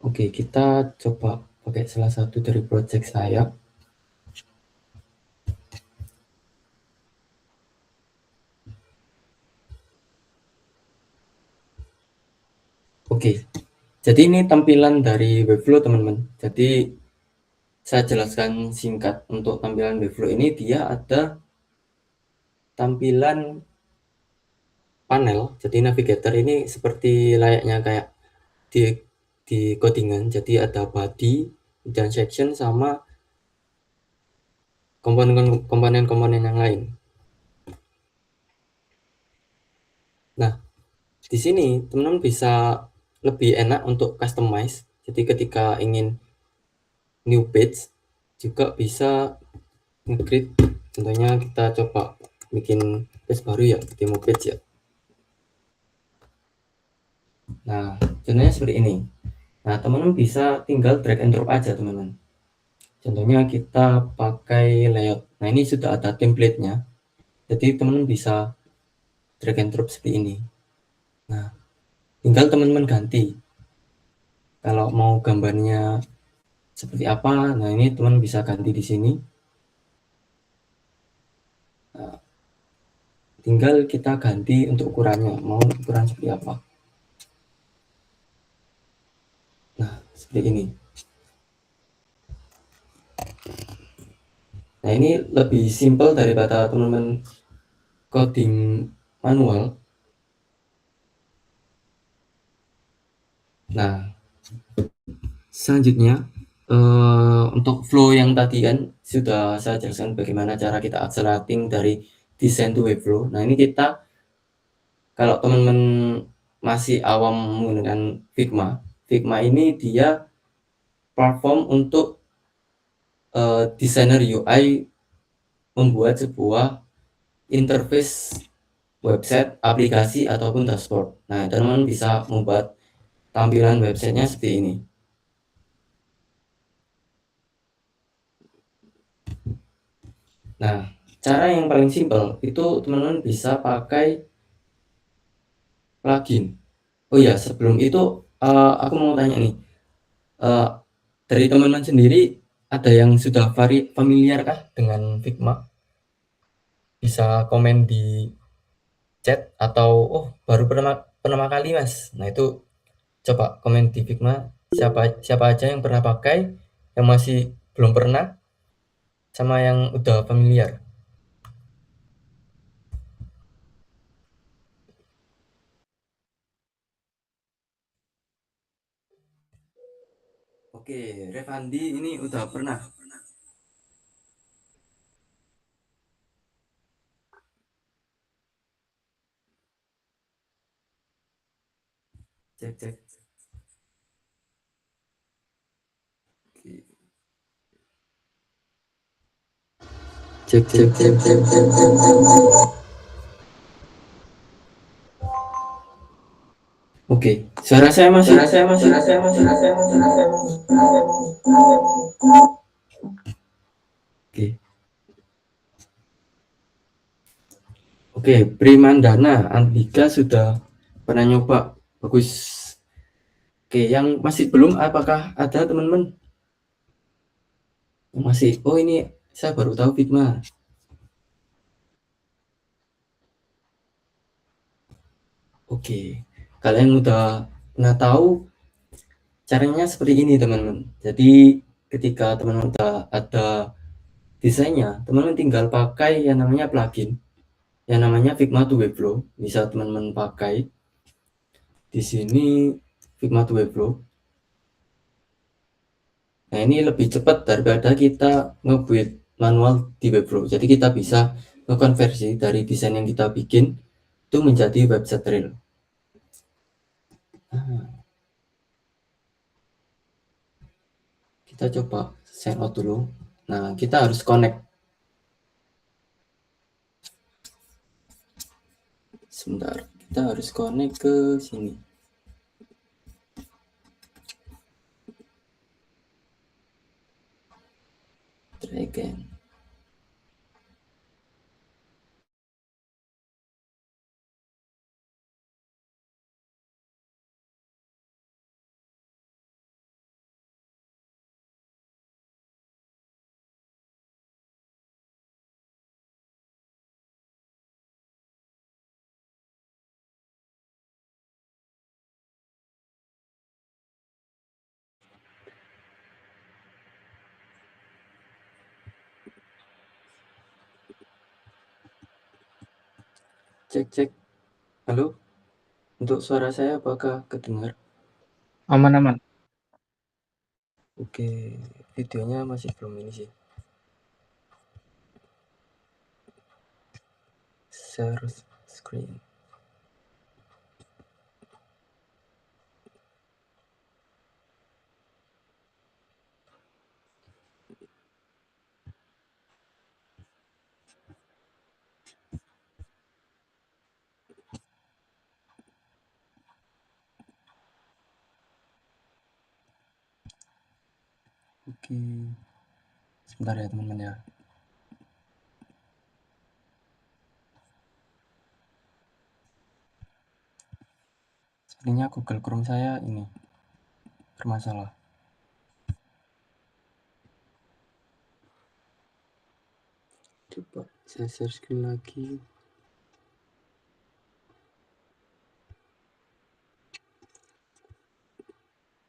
Oke, kita coba pakai salah satu dari project saya. Oke, jadi ini tampilan dari Webflow teman-teman. Jadi saya jelaskan singkat untuk tampilan Webflow ini, dia ada tampilan panel. Jadi navigator ini seperti layaknya kayak di codingan. Jadi ada body dan section sama komponen-komponen yang lain. Nah, di sini teman-teman bisa lebih enak untuk customize. Jadi ketika ingin new page juga bisa nge-create. Contohnya kita coba bikin page baru ya, demo page ya. Nah, contohnya seperti ini. Nah, teman-teman bisa tinggal drag and drop aja teman-teman. Contohnya kita pakai layout. Nah, ini sudah ada template-nya. Jadi teman-teman bisa drag and drop seperti ini. Nah, tinggal teman-teman ganti. Kalau mau gambarnya seperti apa, nah ini teman bisa ganti di sini. Nah, tinggal kita ganti untuk ukurannya, mau ukuran seperti apa. Nah, seperti ini. Nah, ini lebih simple daripada teman-teman coding manual. Nah, selanjutnya untuk flow yang tadi kan sudah saya jelaskan bagaimana cara kita accelerating dari design to webflow. Nah, ini kita kalau teman-teman masih awam menggunakan Figma ini dia platform untuk desainer UI membuat sebuah interface website, aplikasi ataupun dashboard. Nah, teman-teman bisa membuat tampilan websitenya seperti ini. Nah, cara yang paling simpel itu teman-teman bisa pakai plugin. Oh ya, sebelum itu aku mau tanya nih, dari teman-teman sendiri ada yang sudah familiar kah dengan Figma? Bisa komen di chat atau oh baru pertama kali mas. Nah itu coba komen di Figma siapa siapa aja yang pernah pakai, yang masih belum pernah, sama yang udah familiar. Oke, Revandi ini udah pernah. Cek cek. Cek cek cek cek cek cek. Oke, suara saya masih. Oke. Oke, Primandana, Andika sudah pernah nyoba, bagus. Oke, yang masih belum, apakah ada teman-teman? Masih, oh ini saya baru tahu Figma. Oke, kalian udah pernah tahu caranya seperti ini teman-teman. Jadi ketika teman-teman udah ada desainnya, teman-teman tinggal pakai yang namanya plugin, yang namanya Figma to Webflow. Bisa teman-teman pakai di sini Figma to Webflow. Nah ini lebih cepat daripada kita ngebuat manual di Webflow. Jadi kita bisa ngekonversi dari desain yang kita bikin itu menjadi website real. Nah, kita coba sign out dulu. Nah kita harus connect. Sebentar, kita harus connect ke sini. Try again. Cek. Halo, untuk suara saya apakah kedengar? Aman-aman. Oke, videonya masih belum ini sih. Share screen. Oke, sebentar ya teman-teman ya. Sepertinya Google Chrome saya ini bermasalah. Coba saya share screen lagi.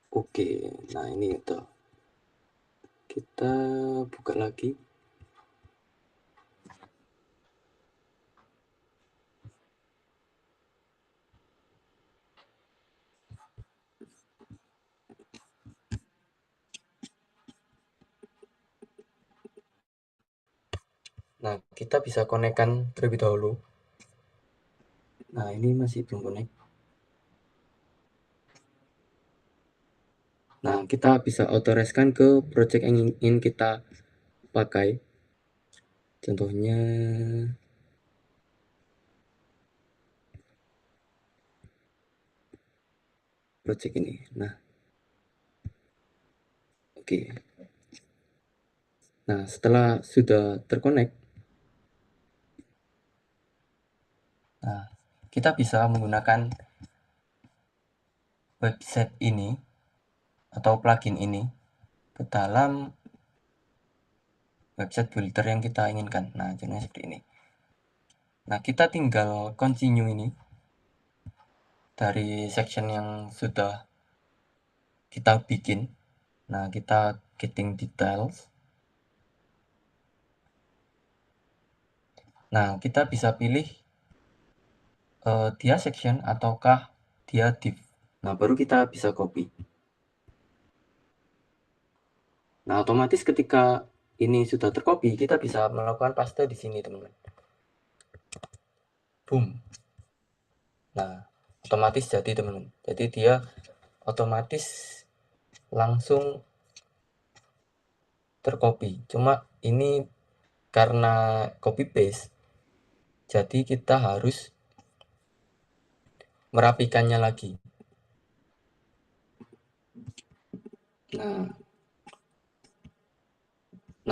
Oke, nah ini udah. Kita buka lagi. Nah, kita bisa konekkan terlebih dahulu. Nah, ini masih belum connect. Nah, kita bisa autoreskan ke project yang ingin kita pakai. Contohnya project ini. Nah, oke. Nah, setelah sudah terkonek, nah, kita bisa menggunakan website ini atau plugin ini ke dalam website builder yang kita inginkan. Nah, contohnya seperti ini. Nah, kita tinggal continue ini dari section yang sudah kita bikin. Nah, kita getting details. Nah, kita bisa pilih dia section ataukah dia div. Nah, baru kita bisa copy. Nah, otomatis ketika ini sudah tercopy, kita bisa melakukan paste di sini, teman-teman. Boom. Nah, otomatis jadi, teman-teman. Jadi dia otomatis langsung tercopy. Cuma ini karena copy paste, jadi kita harus merapikannya lagi. Nah,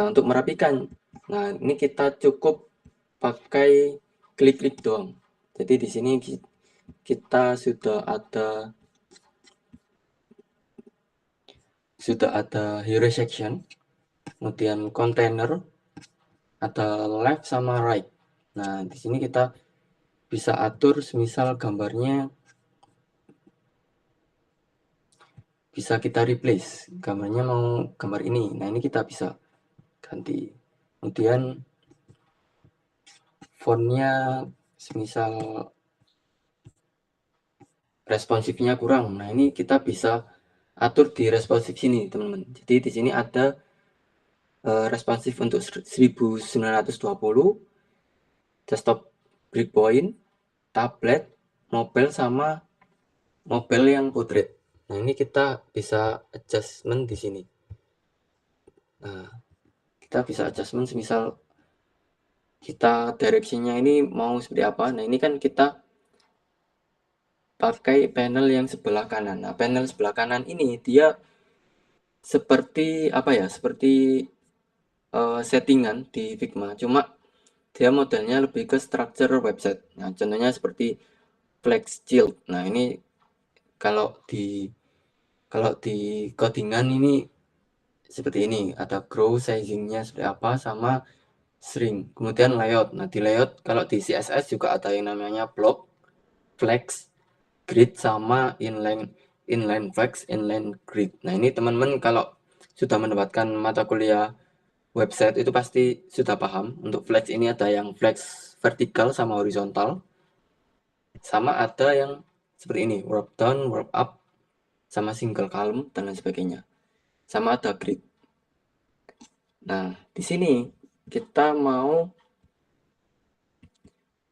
untuk merapikan, nah ini kita cukup pakai klik-klik doang. Jadi di sini kita sudah ada hero section, kemudian container, ada left sama right. Nah, di sini kita bisa atur semisal gambarnya bisa kita replace, gambarnya mau gambar ini. Nah, ini kita bisa ganti. Kemudian fontnya semisal responsifnya kurang. Nah, ini kita bisa atur di responsif sini, teman-teman. Jadi di sini ada responsif untuk 1920, desktop breakpoint, tablet, mobile sama mobile yang portrait. Nah, ini kita bisa adjustment di sini. Nah, kita bisa adjustment semisal kita directionnya ini mau seperti apa. Nah, ini kan kita pakai panel yang sebelah kanan. Nah, panel sebelah kanan ini dia seperti apa ya? Seperti settingan di Figma. Cuma dia modelnya lebih ke structure website. Nah, contohnya seperti Flex Shield. Nah, ini kalau di codingan ini seperti ini, ada grow sizingnya seperti apa sama shrink, kemudian layout. Nah, di layout kalau di CSS juga ada yang namanya block, flex, grid sama inline flex, inline grid. Nah, ini teman-teman kalau sudah mendapatkan mata kuliah website itu pasti sudah paham. Untuk flex ini ada yang flex vertikal sama horizontal, sama ada yang seperti ini, warp down, warp up, sama single column dan lain sebagainya. Sama ada grid. Nah, di sini kita mau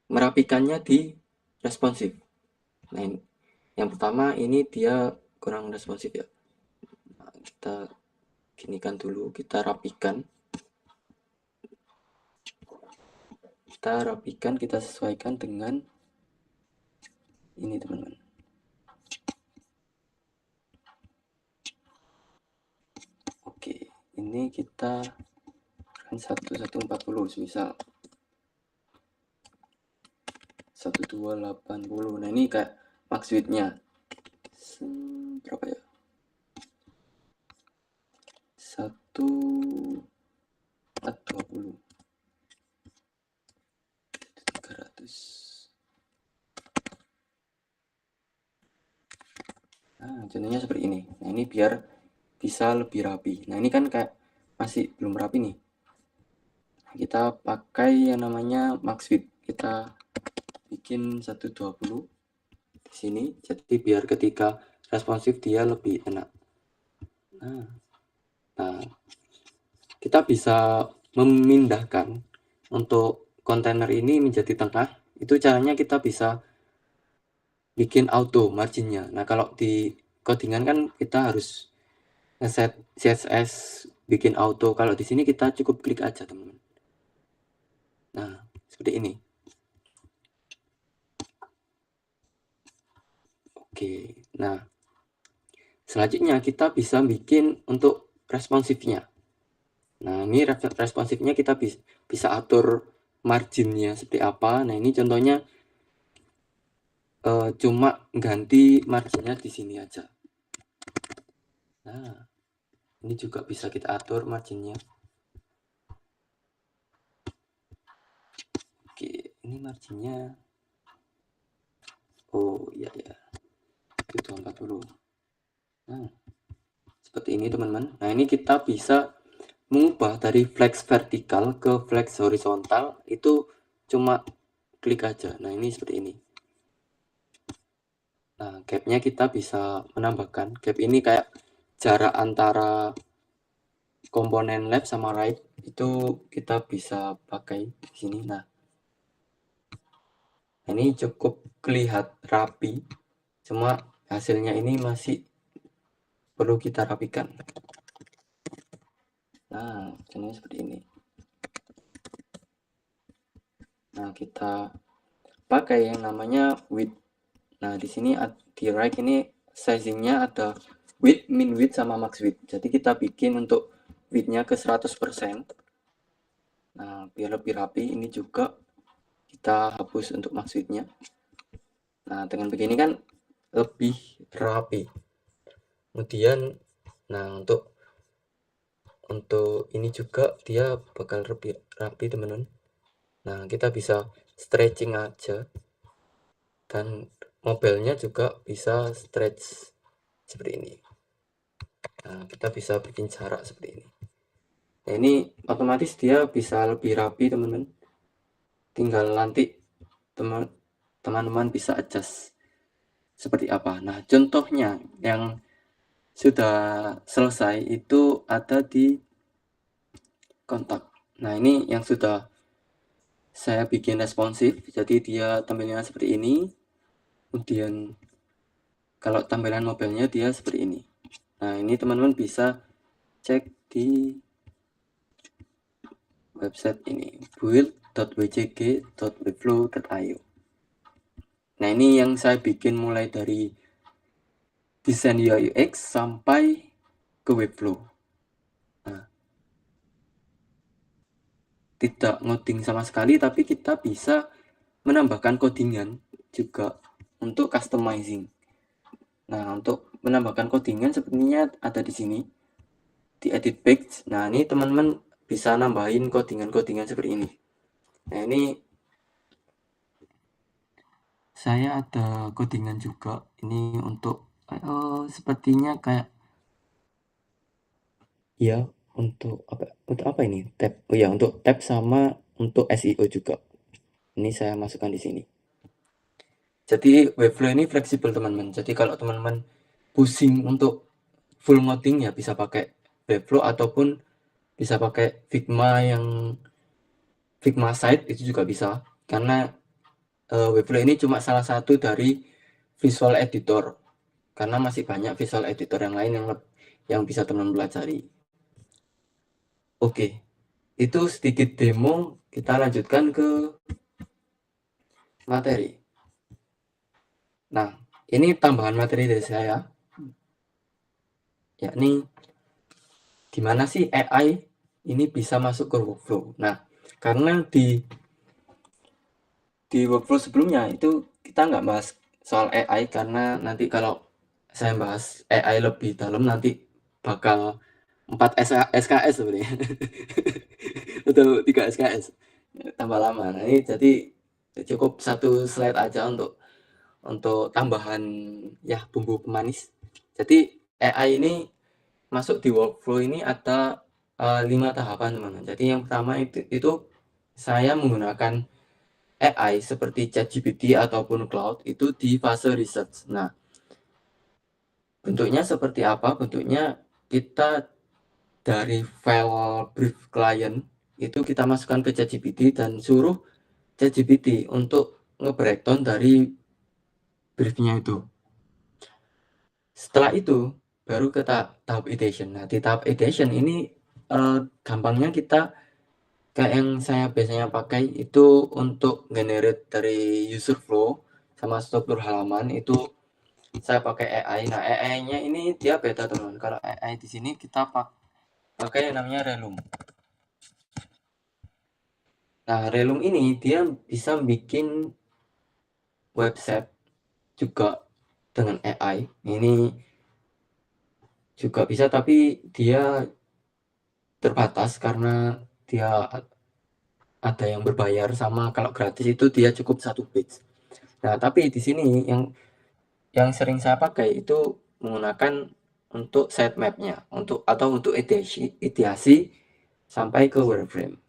merapikannya di responsif. Nah, yang pertama ini dia kurang responsif ya. Nah, kita ginikan dulu, kita rapikan. Kita sesuaikan dengan ini, teman-teman. Oke, ini kita 1140 misal 1280. Nah, ini kayak max width-nya berapa ya? 1420 300. Nah, contohnya seperti ini. Nah, ini biar bisa lebih rapi. Nah, ini kan kayak masih belum rapi nih. Kita pakai yang namanya max width. Kita bikin 120 di sini. Jadi biar ketika responsif dia lebih enak. Nah, kita bisa memindahkan untuk kontainer ini menjadi tengah. Itu caranya kita bisa bikin auto marginnya. Nah, kalau di codingan kan kita harus ngeset CSS bikin auto. Kalau di sini kita cukup klik aja, teman-teman. Nah, seperti ini. Oke, nah selanjutnya kita bisa bikin untuk responsifnya. Nah, ini responsifnya kita bisa atur marginnya seperti apa. Nah, ini contohnya cuma ganti marginnya di sini aja. Nah, ini juga bisa kita atur marginnya. Oke, ini marginnya. Oh iya ya, 240. Nah, seperti ini, teman-teman. Nah, ini kita bisa mengubah dari flex vertikal ke flex horizontal itu cuma klik aja. Nah, ini seperti ini. Nah, gapnya kita bisa menambahkan. Gap ini kayak jarak antara komponen left sama right itu kita bisa pakai di sini. Nah, ini cukup kelihatan rapi. Cuma hasilnya ini masih perlu kita rapikan. Nah, contohnya seperti ini. Nah, kita pakai yang namanya width. Nah, di sini di right ini sizingnya ada width, min width, sama max width. Jadi kita bikin untuk width-nya ke 100%. Nah, biar lebih rapi, ini juga kita hapus untuk max width-nya. Nah, dengan begini kan lebih rapi. Kemudian, nah untuk ini juga dia bakal lebih rapi, teman-teman. Nah, kita bisa stretching aja, dan mobilnya juga bisa stretch seperti ini. Nah, kita bisa bikin jarak seperti ini. Nah, ini otomatis dia bisa lebih rapi, teman-teman. Tinggal nanti teman-teman bisa adjust seperti apa. Nah, contohnya yang sudah selesai itu ada di kontak. Nah, ini yang sudah saya bikin responsif, jadi dia tampilnya seperti ini. Kemudian kalau tampilan mobilnya dia seperti ini. Nah, ini teman-teman bisa cek di website ini, build.wcg.webflow.io. Nah, ini yang saya bikin mulai dari desain UI UX sampai ke Webflow. Nah, tidak ngoding sama sekali, tapi kita bisa menambahkan codingan juga untuk customizing. Nah, untuk menambahkan codingan sepertinya ada di sini, di edit page. Nah, ini teman-teman bisa nambahin codingan-codingan seperti ini. Nah, ini saya ada codingan juga. Ini untuk sepertinya kayak ya, untuk apa ini? Tab. Oh ya, untuk tab sama untuk SEO juga. Ini saya masukkan di sini. Jadi Webflow ini fleksibel, teman-teman. Jadi kalau teman-teman pusing untuk full ngoding, ya bisa pakai Webflow ataupun bisa pakai Figma Site, itu juga bisa. Karena Webflow ini cuma salah satu dari visual editor. Karena masih banyak visual editor yang lain yang bisa teman-teman pelajari. Oke, itu sedikit demo. Kita lanjutkan ke materi. Nah, ini tambahan materi dari saya, yakni gimana sih AI ini bisa masuk ke workflow. Nah, karena di workflow sebelumnya itu kita nggak bahas soal AI, karena nanti kalau saya bahas AI lebih dalam nanti bakal 4 SKS sebenarnya atau 3 SKS, tambah lama. Nah, ini jadi cukup satu slide aja untuk tambahan ya, bumbu pemanis. Jadi AI ini masuk di workflow ini ada 5 tahapan, teman-teman. Jadi yang pertama itu saya menggunakan AI seperti ChatGPT ataupun Claude itu di fase research. Nah, bentuknya seperti apa? Bentuknya kita dari file brief client itu kita masukkan ke ChatGPT dan suruh ChatGPT untuk nge-breakdown dari briefnya itu. Setelah itu baru ke tahap ideation. Nah, di tahap ideation ini gampangnya kita kayak yang saya biasanya pakai itu untuk generate dari user flow sama struktur halaman, itu saya pakai AI. Nah, AI-nya ini dia beda, teman. Kalau AI di sini kita pakai yang namanya Relum. Nah, Relum ini dia bisa bikin website juga dengan AI. Ini juga bisa, tapi dia terbatas karena dia ada yang berbayar, sama kalau gratis itu dia cukup 1 page. Nah, tapi di sini yang sering saya pakai itu menggunakan untuk sitemap-nya, atau untuk ideasi sampai ke wireframe.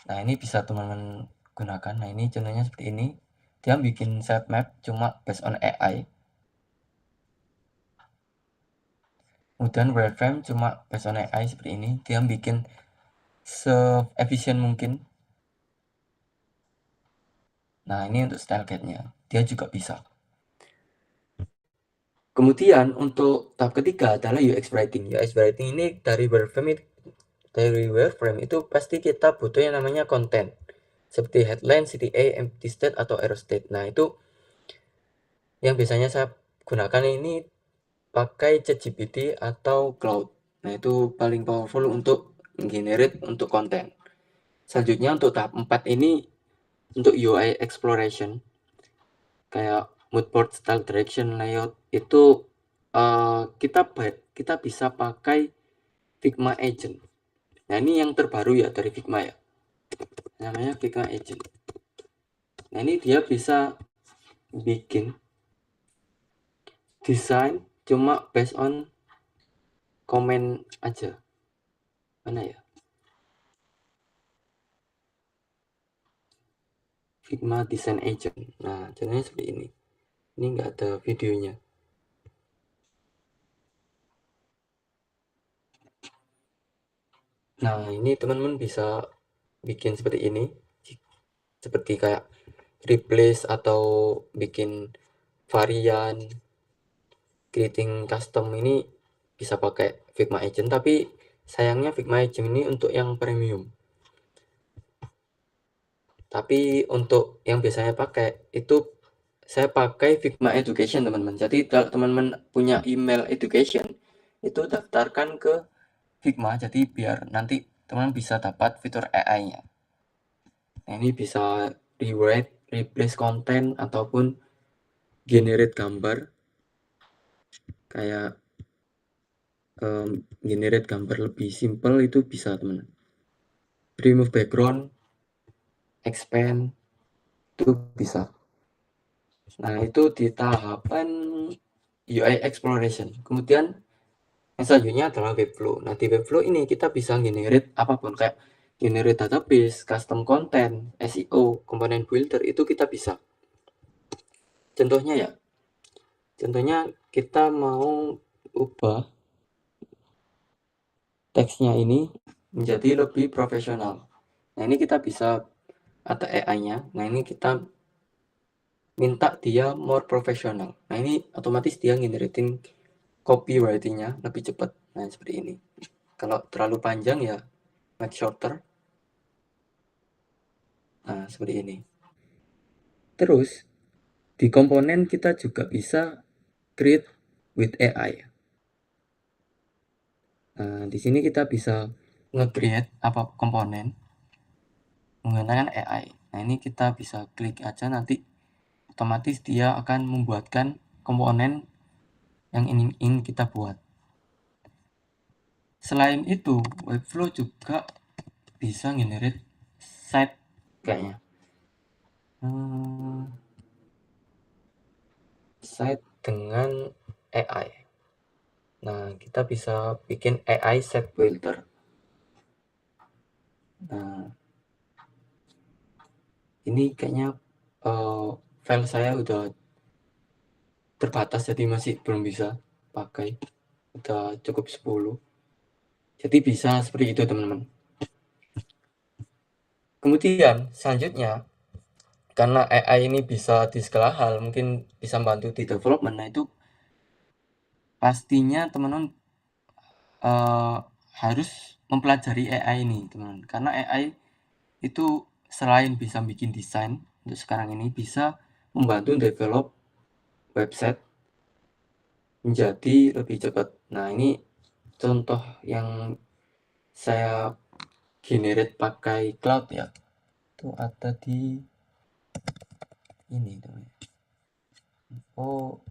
Nah, ini bisa teman-teman gunakan. Nah, ini contohnya seperti ini. Dia bikin sitemap cuma based on AI. Kemudian wireframe cuma based on AI seperti ini. Dia bikin se-efisien mungkin. Nah, ini untuk style guide-nya. Dia juga bisa. Kemudian untuk tahap ketiga adalah UX writing. UX writing ini dari wireframe itu pasti kita butuh yang namanya konten. Seperti headline, CTA, empty state, atau error state. Nah, itu yang biasanya saya gunakan ini pakai ChatGPT atau Claude. Nah, itu paling powerful untuk generate untuk konten. Selanjutnya untuk tahap 4 ini untuk UI exploration kayak mood board, style, direction, layout itu kita bisa pakai Figma Agent. Nah, ini yang terbaru ya dari Figma ya. Namanya Figma Agent. Nah, ini dia bisa bikin desain cuma based on komen aja. Mana ya? Figma Design Agent. Nah, caranya seperti ini. Ini nggak ada videonya. Nah, ini teman-teman bisa bikin seperti ini. Seperti kayak replace atau bikin varian, creating custom ini bisa pakai Figma Agent, tapi sayangnya Figma Agent ini untuk yang premium. Tapi untuk yang biasanya pakai itu saya pakai Figma Education, teman-teman. Jadi kalau teman-teman punya email education, itu daftarkan ke Figma, jadi biar nanti teman bisa dapat fitur AI-nya. Nah, ini bisa rewrite, replace konten, ataupun generate gambar. Kayak generate gambar lebih simple itu bisa, teman. Remove background, expand, itu bisa. Nah, itu di tahapan UI exploration. Kemudian yang selanjutnya adalah Webflow. Nah, di Webflow ini kita bisa generate apapun, kayak generate database, custom content, SEO, komponen builder, itu kita bisa. Contohnya kita mau ubah teksnya ini menjadi lebih profesional. Nah, ini kita bisa ada AI-nya. Nah, ini kita minta dia more profesional. Nah, ini otomatis dia generating copywriting-nya lebih cepat. Nah, seperti ini. Kalau terlalu panjang ya make shorter. Nah, seperti ini. Terus di komponen kita juga bisa create with AI. Nah, di sini kita bisa nge-create apa komponen menggunakan AI. Nah, ini kita bisa klik aja, nanti otomatis dia akan membuatkan komponen yang ingin kita buat. Selain itu, Webflow juga bisa generate site kayaknya. Site dengan AI. Nah, kita bisa bikin AI site builder. Nah, ini kayaknya file saya udah terbatas, jadi masih belum bisa pakai. Udah cukup 10. Jadi bisa seperti itu, teman-teman. Kemudian selanjutnya, karena AI ini bisa di segala hal, mungkin bisa membantu di development. Nah, itu pastinya teman-teman harus mempelajari AI ini, teman-teman. Karena AI itu selain bisa bikin desain, untuk sekarang ini bisa membantu develop website menjadi lebih cepat. Nah, ini contoh yang saya generate pakai cloud ya. Itu ada di ini, teman. Oh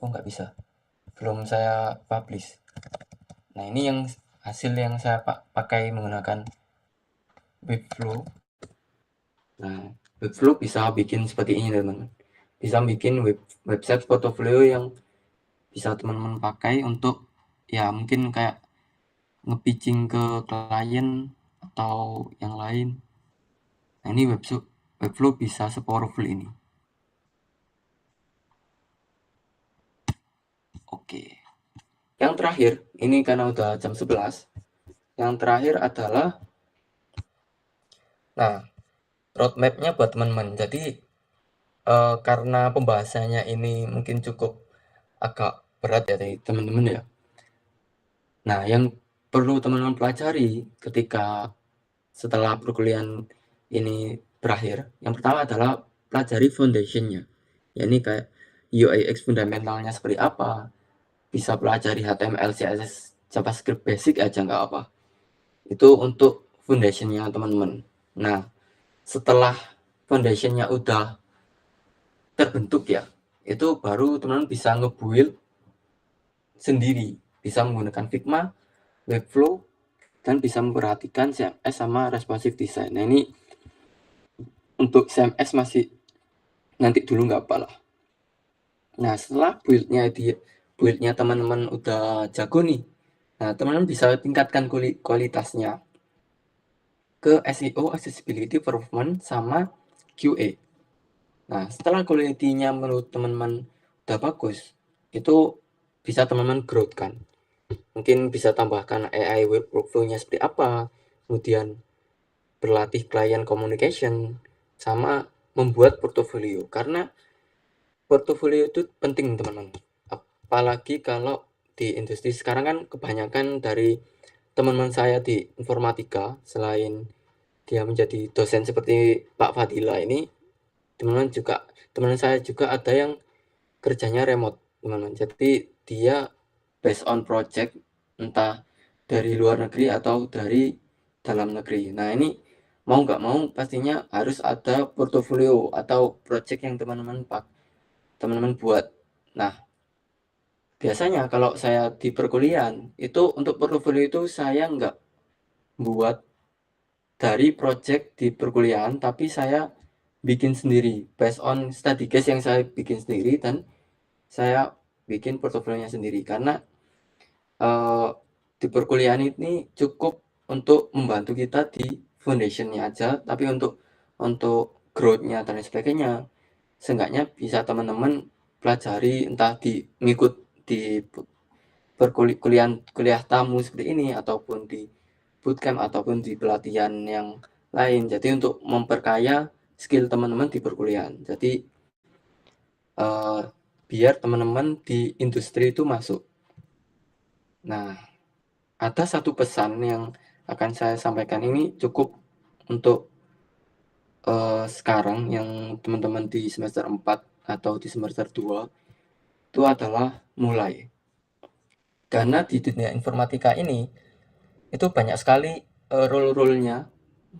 nggak bisa. Belum saya publish. Nah, ini yang hasil yang saya pakai menggunakan Webflow. Nah, Webflow bisa bikin seperti ini, teman-teman. Bisa bikin website portfolio yang bisa teman-teman pakai untuk ya mungkin kayak nge-pitching ke klien atau yang lain. Nah, ini Webflow bisa se-powerful ini. Oke. Yang terakhir, ini karena udah jam 11. Yang terakhir adalah roadmap-nya buat teman-teman. Jadi karena pembahasannya ini mungkin cukup agak berat ya dari teman-teman ya. Nah, yang perlu teman-teman pelajari ketika setelah perkuliahan ini berakhir, yang pertama adalah pelajari foundation-nya. Ya, ini kayak UX fundamentalnya seperti apa, bisa pelajari HTML, CSS, JavaScript basic aja nggak apa. Itu untuk foundation-nya teman-teman. Nah, setelah foundation-nya udah terbentuk ya, itu baru teman-teman bisa nge-build sendiri, bisa menggunakan Figma, Webflow, dan bisa memperhatikan CMS sama responsive design. Nah, ini untuk CMS masih nanti dulu nggak apa lah. Nah, setelah build-nya teman-teman udah jago nih, nah teman-teman bisa tingkatkan kualitasnya ke SEO, accessibility, performance, sama QA. Nah, setelah quality-nya menurut teman-teman udah bagus, itu bisa teman-teman growth-kan. Mungkin bisa tambahkan AI workflow-nya seperti apa, kemudian berlatih client communication, sama membuat portofolio. Karena portofolio itu penting teman-teman. Apalagi kalau di industri sekarang kan kebanyakan dari teman-teman saya di informatika, selain dia menjadi dosen seperti Pak Fadila ini, teman-teman saya juga ada yang kerjanya remote, teman-teman. Jadi dia based on project, entah dari luar negeri atau dari dalam negeri. Nah, ini mau nggak mau pastinya harus ada portofolio atau project yang teman-teman buat. Nah, biasanya kalau saya di perkuliahan, itu untuk portofolio itu saya nggak buat dari project di perkuliahan, tapi saya bikin sendiri based on study case yang saya bikin sendiri, dan saya bikin portofolionya sendiri. Karena di perkuliahan ini cukup untuk membantu kita di foundationnya aja, tapi untuk growth-nya dan sebagainya, seenggaknya bisa teman-teman pelajari, entah ngikut di kuliah tamu seperti ini, ataupun di bootcamp, ataupun di pelatihan yang lain. Jadi untuk memperkaya skill teman-teman di perkuliahan. Jadi biar teman-teman di industri itu masuk. Nah, ada satu pesan yang akan saya sampaikan, ini cukup untuk sekarang yang teman-teman di semester 4 atau di semester 2, itu adalah mulai. Karena di dunia informatika ini itu banyak sekali role-role-nya,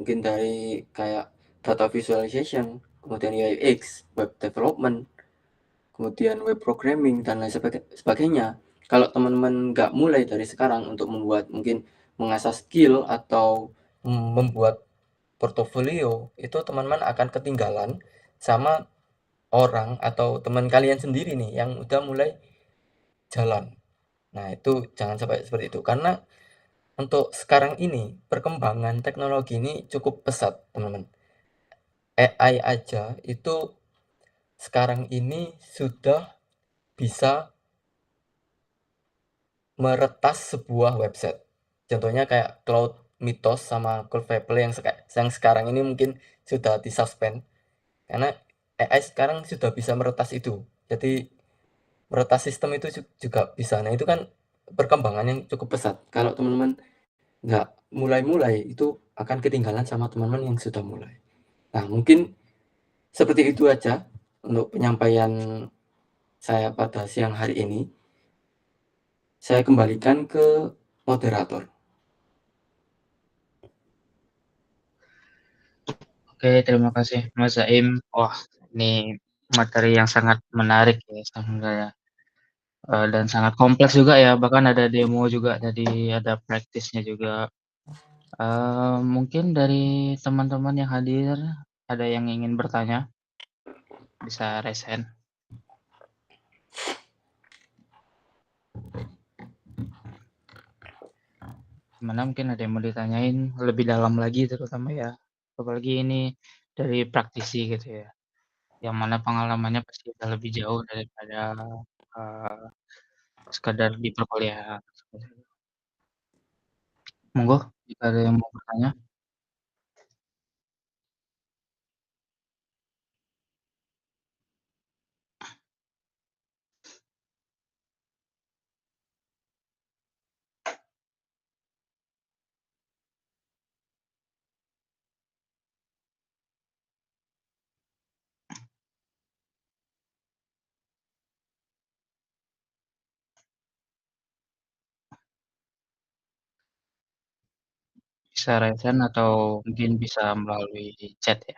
mungkin dari kayak data visualization, kemudian UI UX, web development, kemudian web programming, dan lain sebagainya. Kalau teman-teman nggak mulai dari sekarang untuk mungkin mengasah skill atau membuat portofolio, itu teman-teman akan ketinggalan sama orang atau teman kalian sendiri nih yang udah mulai jalan. Nah, itu jangan sampai seperti itu, karena untuk sekarang ini perkembangan teknologi ini cukup pesat, teman-teman. AI aja itu sekarang ini sudah bisa meretas sebuah website. Contohnya kayak Cloud Mythos sama Cloudflare yang sekarang ini mungkin sudah disuspend, karena AI sekarang sudah bisa meretas itu. Jadi meretas sistem itu juga bisa. Nah, itu kan perkembangan yang cukup pesat. Kalau teman-teman nggak mulai-mulai, itu akan ketinggalan sama teman-teman yang sudah mulai. Nah, mungkin seperti itu aja untuk penyampaian saya pada siang hari ini. Saya kembalikan ke moderator. Oke, terima kasih Mas Zaim. Wah, ini materi yang sangat menarik ya, dan sangat kompleks juga ya. Bahkan ada demo juga tadi, ada praktisnya juga. Mungkin dari teman-teman yang hadir ada yang ingin bertanya, bisa raise hand. Gimana, mungkin ada yang mau ditanyain lebih dalam lagi, terutama ya, apalagi ini dari praktisi gitu ya, yang mana pengalamannya pasti udah lebih jauh daripada uh, sekadar di perkuliahan. Monggo, jika ada yang mau bertanya. bisa resign atau mungkin bisa melalui chat ya?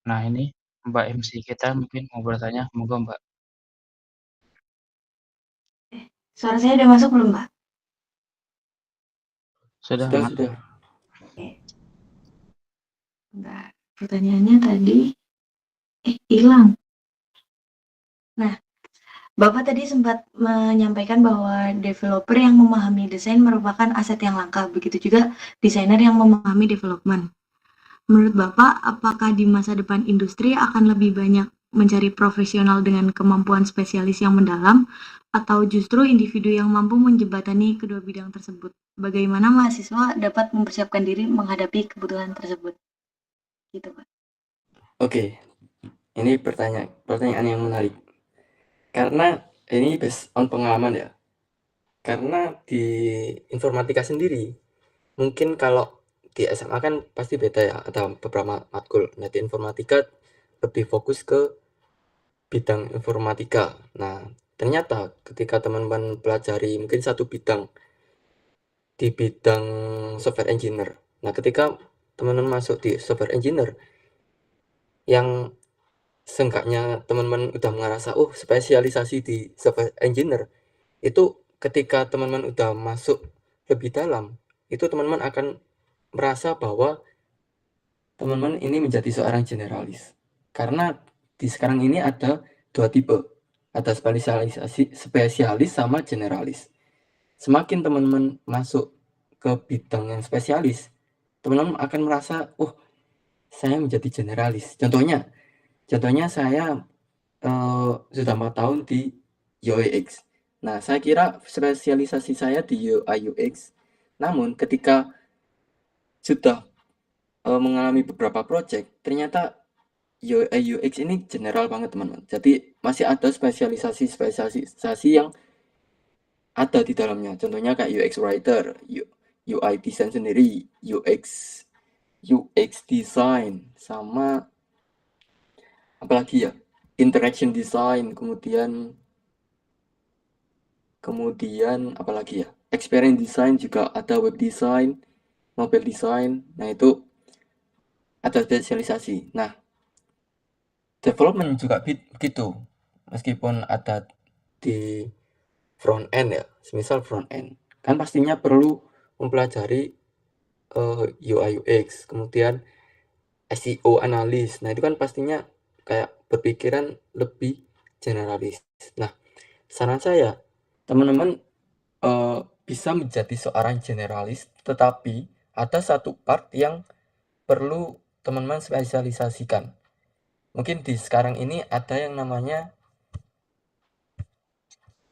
Nah ini Mbak MC kita mungkin mau bertanya, monggo Mbak. Suara saya udah masuk belum, Mbak? Sudah Sudah masuk. sudah. Oke. Bentar, pertanyaannya tadi hilang. Nah, Bapak tadi sempat menyampaikan bahwa developer yang memahami desain merupakan aset yang langka, begitu juga desainer yang memahami development. Menurut Bapak, apakah di masa depan industri akan lebih banyak mencari profesional dengan kemampuan spesialis yang mendalam, atau justru individu yang mampu menjembatani kedua bidang tersebut? Bagaimana mahasiswa dapat mempersiapkan diri menghadapi kebutuhan tersebut? Gitu, Pak. Oke, ini pertanyaan yang menarik. Karena ini based on pengalaman ya. Karena di informatika sendiri, mungkin kalau di SMA kan pasti beda ya, ada beberapa matkul. Nah, di informatika lebih fokus ke bidang informatika. Nah, ternyata ketika teman-teman pelajari mungkin satu bidang di bidang software engineer. Nah, ketika teman-teman masuk di software engineer, yang seenggaknya teman-teman udah ngerasa, oh spesialisasi di software engineer, itu ketika teman-teman udah masuk lebih dalam, itu teman-teman akan merasa bahwa teman-teman ini menjadi seorang generalis. Karena di sekarang ini ada dua tipe, ada spesialis sama generalis. Semakin teman-teman masuk ke bidang yang spesialis, teman-teman akan merasa, oh saya menjadi generalis. Contohnya saya sudah 4 tahun di UX. Nah, saya kira spesialisasi saya di UI UX. Namun ketika sudah mengalami beberapa project, ternyata UI UX ini general banget teman-teman. Jadi masih ada spesialisasi yang ada di dalamnya. Contohnya kayak UX writer, UI design sendiri, UX design, sama apalagi ya, interaction design, kemudian apalagi ya, experience design juga ada, web design, mobile design. Nah, itu ada spesialisasi. Nah, development juga begitu. Meskipun ada di front end ya, semisal front end, kan pastinya perlu mempelajari UI UX, kemudian SEO analis. Nah, itu kan pastinya kayak berpikiran lebih generalis. Nah, saran saya, teman-teman bisa menjadi seorang generalis, tetapi ada satu part yang perlu teman-teman spesialisasikan. Mungkin di sekarang ini ada yang namanya,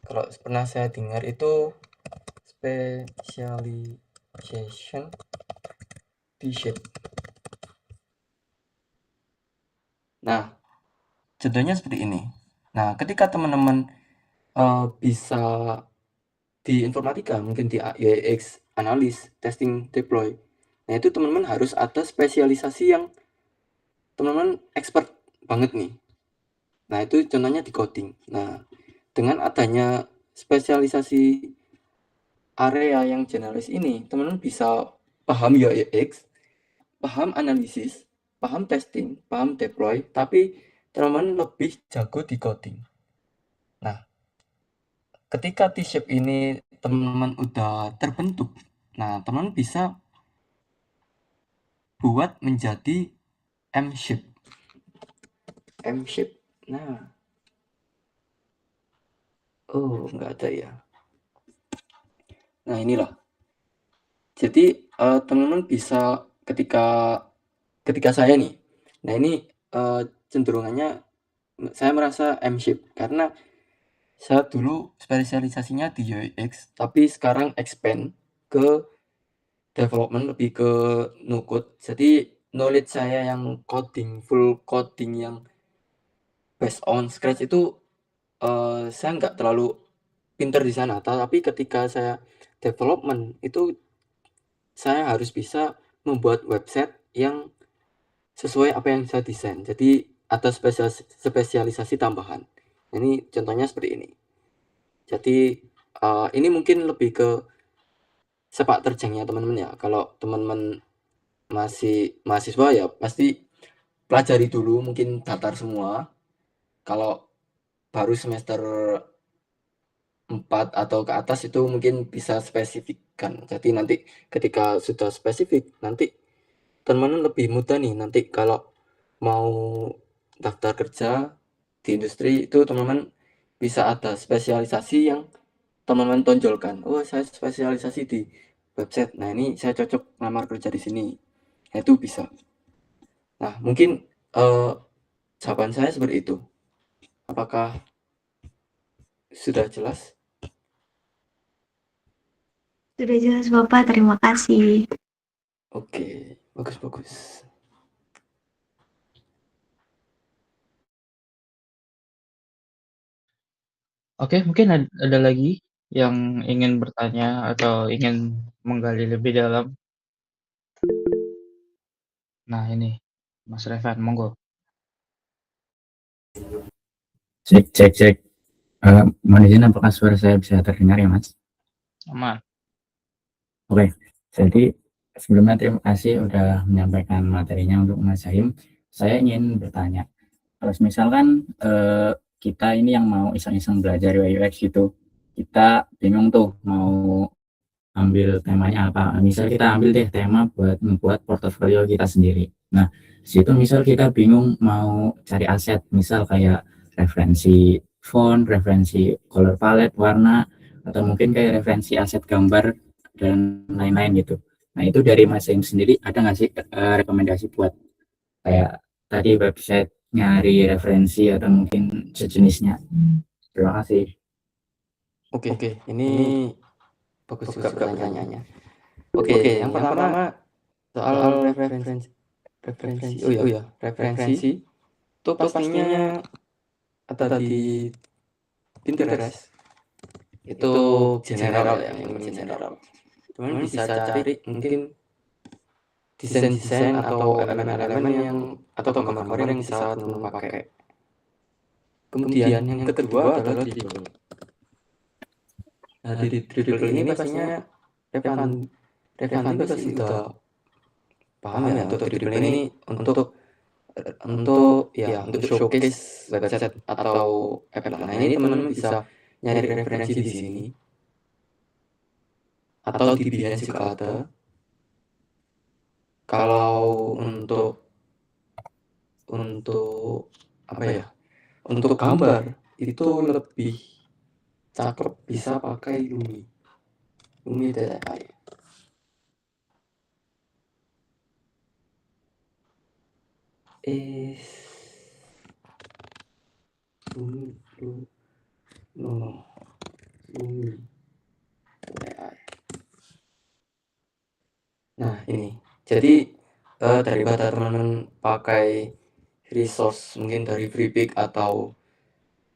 kalau pernah saya dengar itu specialization T-shape. Nah, contohnya seperti ini. Nah, ketika teman-teman bisa di informatika, mungkin di UX, analis, testing, deploy. Nah, itu teman-teman harus ada spesialisasi yang teman-teman expert banget nih. Nah, itu contohnya di coding. Nah, dengan adanya spesialisasi area yang generalis ini, teman-teman bisa paham UX, paham analisis, paham testing, paham deploy, tapi teman-teman lebih jago di coding. Nah, ketika T-shape ini teman-teman udah terbentuk, nah teman-teman bisa buat menjadi M-shape. M-shape. Nah, oh nggak ada ya. Nah, inilah. Jadi teman-teman bisa ketika saya nih. Nah, ini cenderungannya saya merasa M-shape karena saya dulu spesialisasinya di UX, tapi sekarang expand ke development, lebih ke no-code. Jadi knowledge saya yang coding, full coding yang based on scratch itu saya nggak terlalu pinter di sana. Tapi ketika saya development itu saya harus bisa membuat website yang sesuai apa yang saya desain. Jadi atau spesialisasi tambahan. Ini contohnya seperti ini. Jadi ini mungkin lebih ke sepak terjangnya teman-teman ya. Kalau teman-teman masih mahasiswa ya pasti pelajari dulu mungkin datar semua. Kalau baru semester 4 atau ke atas itu mungkin bisa spesifikkan. Jadi nanti ketika sudah spesifik, nanti teman-teman lebih mudah nih nanti kalau mau daftar kerja di industri itu teman-teman bisa ada spesialisasi yang teman-teman tonjolkan. Oh, saya spesialisasi di website. Nah, ini saya cocok lamar kerja di sini. Nah, itu bisa. Nah, mungkin jawaban saya seperti itu. Apakah sudah jelas? Sudah jelas Bapak, terima kasih. Oke, bagus-bagus. Oke, mungkin ada lagi yang ingin bertanya atau ingin menggali lebih dalam? Nah ini, Mas Revan, monggo. Cek. Mohon izin apakah suara saya bisa terdengar ya Mas? Aman. Oke, jadi sebelumnya terima kasih udah menyampaikan materinya untuk Mas Zaim. Saya ingin bertanya, kalau misalkan kita ini yang mau iseng-iseng belajar UI UX gitu, kita bingung tuh mau ambil temanya apa. Misal kita ambil deh tema buat membuat portofolio kita sendiri. Nah, situ misal kita bingung mau cari aset, misal kayak referensi font, referensi color palette, warna, atau mungkin kayak referensi aset gambar dan lain-lain gitu. Nah, itu dari Mas Zaim sendiri ada nggak sih rekomendasi buat kayak tadi website nyari referensi atau mungkin sejenisnya? Terima kasih. Oke, ini bagus juga pertanyaannya. Oke, yang pertama soal referensi. Oh ya, referensi itu pastinya ada di Pinterest. Itu general ya, yang general. Teman bisa cari mungkin desain-desain atau elemen-elemen yang atau gambar-gambar yang bisa teman pakai. Kemudian yang kedua adalah dribble. Nah, di dribble ini pastinya Revan pasti udah paham ya untuk dribble ini untuk showcase website atau app. Nah, ini teman-teman bisa nyari referensi di sini atau di Behance juga ada. Kalau untuk apa ya? Untuk gambar itu lebih cakep bisa pakai Lumi.ai. Lumi.ai. Nah, ini. Jadi daripada teman-teman pakai resource mungkin dari Freepik atau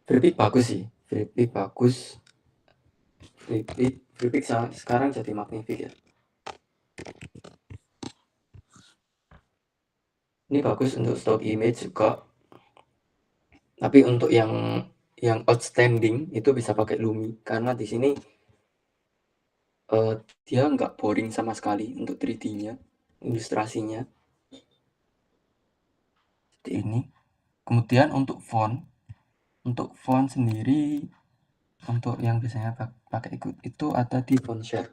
Freepik bagus sih. Freepik sekarang jadi Magnific ya. Ini bagus untuk stock image juga. Tapi untuk yang outstanding itu bisa pakai Lumi karena di sini dia nggak boring sama sekali untuk 3D-nya, ilustrasinya. Seperti ini. Kemudian untuk font sendiri untuk yang biasanya pakai itu ada di Fontshare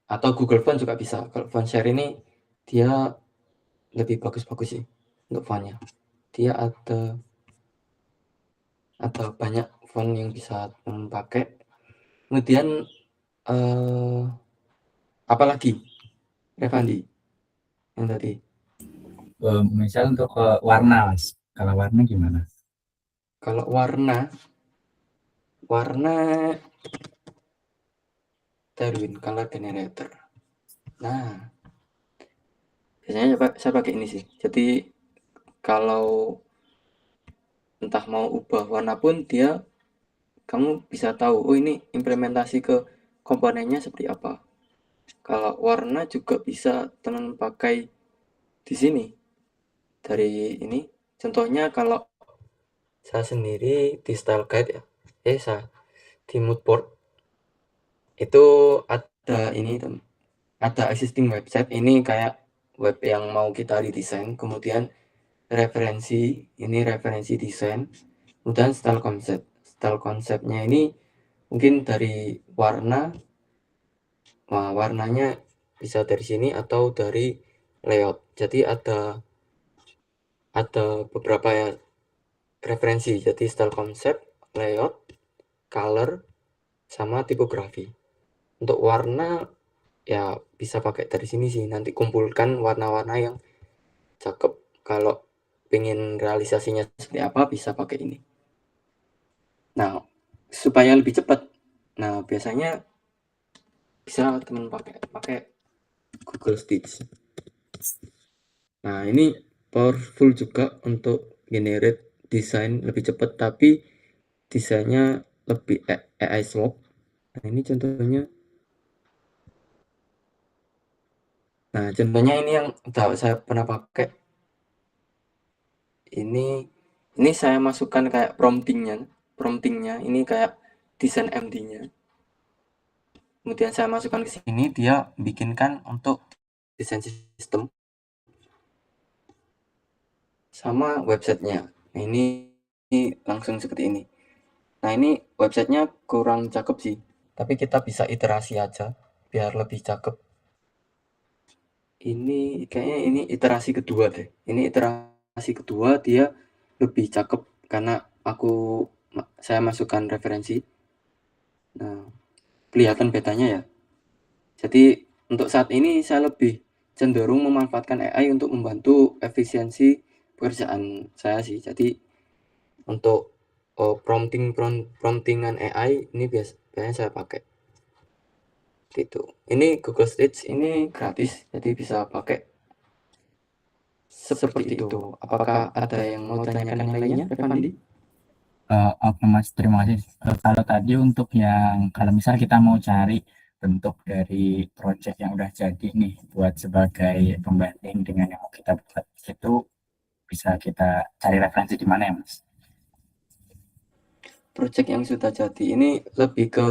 atau Google Font juga bisa. Kalau Fontshare ini dia lebih bagus sih untuk fontnya. Dia ada banyak font yang bisa pakai. Kemudian apalagi Revandi yang tadi Misal untuk warna Mas, kalau warna gimana? Kalau warna Darwin Color Generator. Nah, biasanya saya pakai ini sih. Jadi kalau entah mau ubah warna pun dia kamu bisa tahu, oh ini implementasi ke komponennya seperti apa. Kalau warna juga bisa teman pakai di sini. dari ini contohnya kalau saya sendiri di style guide ya, saya di mood board itu ada ini ada existing website ini kayak web yang mau kita redesign, kemudian referensi desain, kemudian style konsepnya ini mungkin dari warnanya bisa dari sini atau dari layout. Jadi ada beberapa ya referensi, jadi style konsep, layout, color, sama tipografi. Untuk warna ya bisa pakai dari sini sih, nanti kumpulkan warna-warna yang cakep. Kalau pengen realisasinya seperti apa bisa pakai ini. Nah, supaya lebih cepat, nah biasanya bisa teman pakai Google Stitch. Nah, ini powerful juga untuk generate desain lebih cepat, tapi desainnya lebih AI slope. Nah, ini contohnya. Nah, contohnya ini yang saya pernah pakai. Ini saya masukkan kayak promptingnya ini kayak desain MD-nya. Kemudian saya masukkan ke sini, dia bikinkan untuk desain sistem sama websitenya. Nah, ini langsung seperti ini. Nah, ini websitenya kurang cakep sih, tapi kita bisa iterasi aja biar lebih cakep. Ini kayaknya ini iterasi kedua deh. Ini iterasi kedua dia lebih cakep karena saya masukkan referensi. Nah, kelihatan bedanya ya. Jadi untuk saat ini saya lebih cenderung memanfaatkan AI untuk membantu efisiensi pekerjaan saya sih. Jadi untuk promptingan AI ini biasanya saya pakai gitu. Ini Google Stitch ini gratis, jadi bisa pakai seperti itu. Apakah ada yang mau tanyakan yang lainnya, Revandi? Oke Mas, terima kasih. Kalau tadi untuk kalau misal kita mau cari bentuk dari project yang udah jadi nih buat sebagai pembanding dengan yang mau kita buat, itu bisa kita cari referensi di mana ya Mas? Project yang sudah jadi ini lebih ke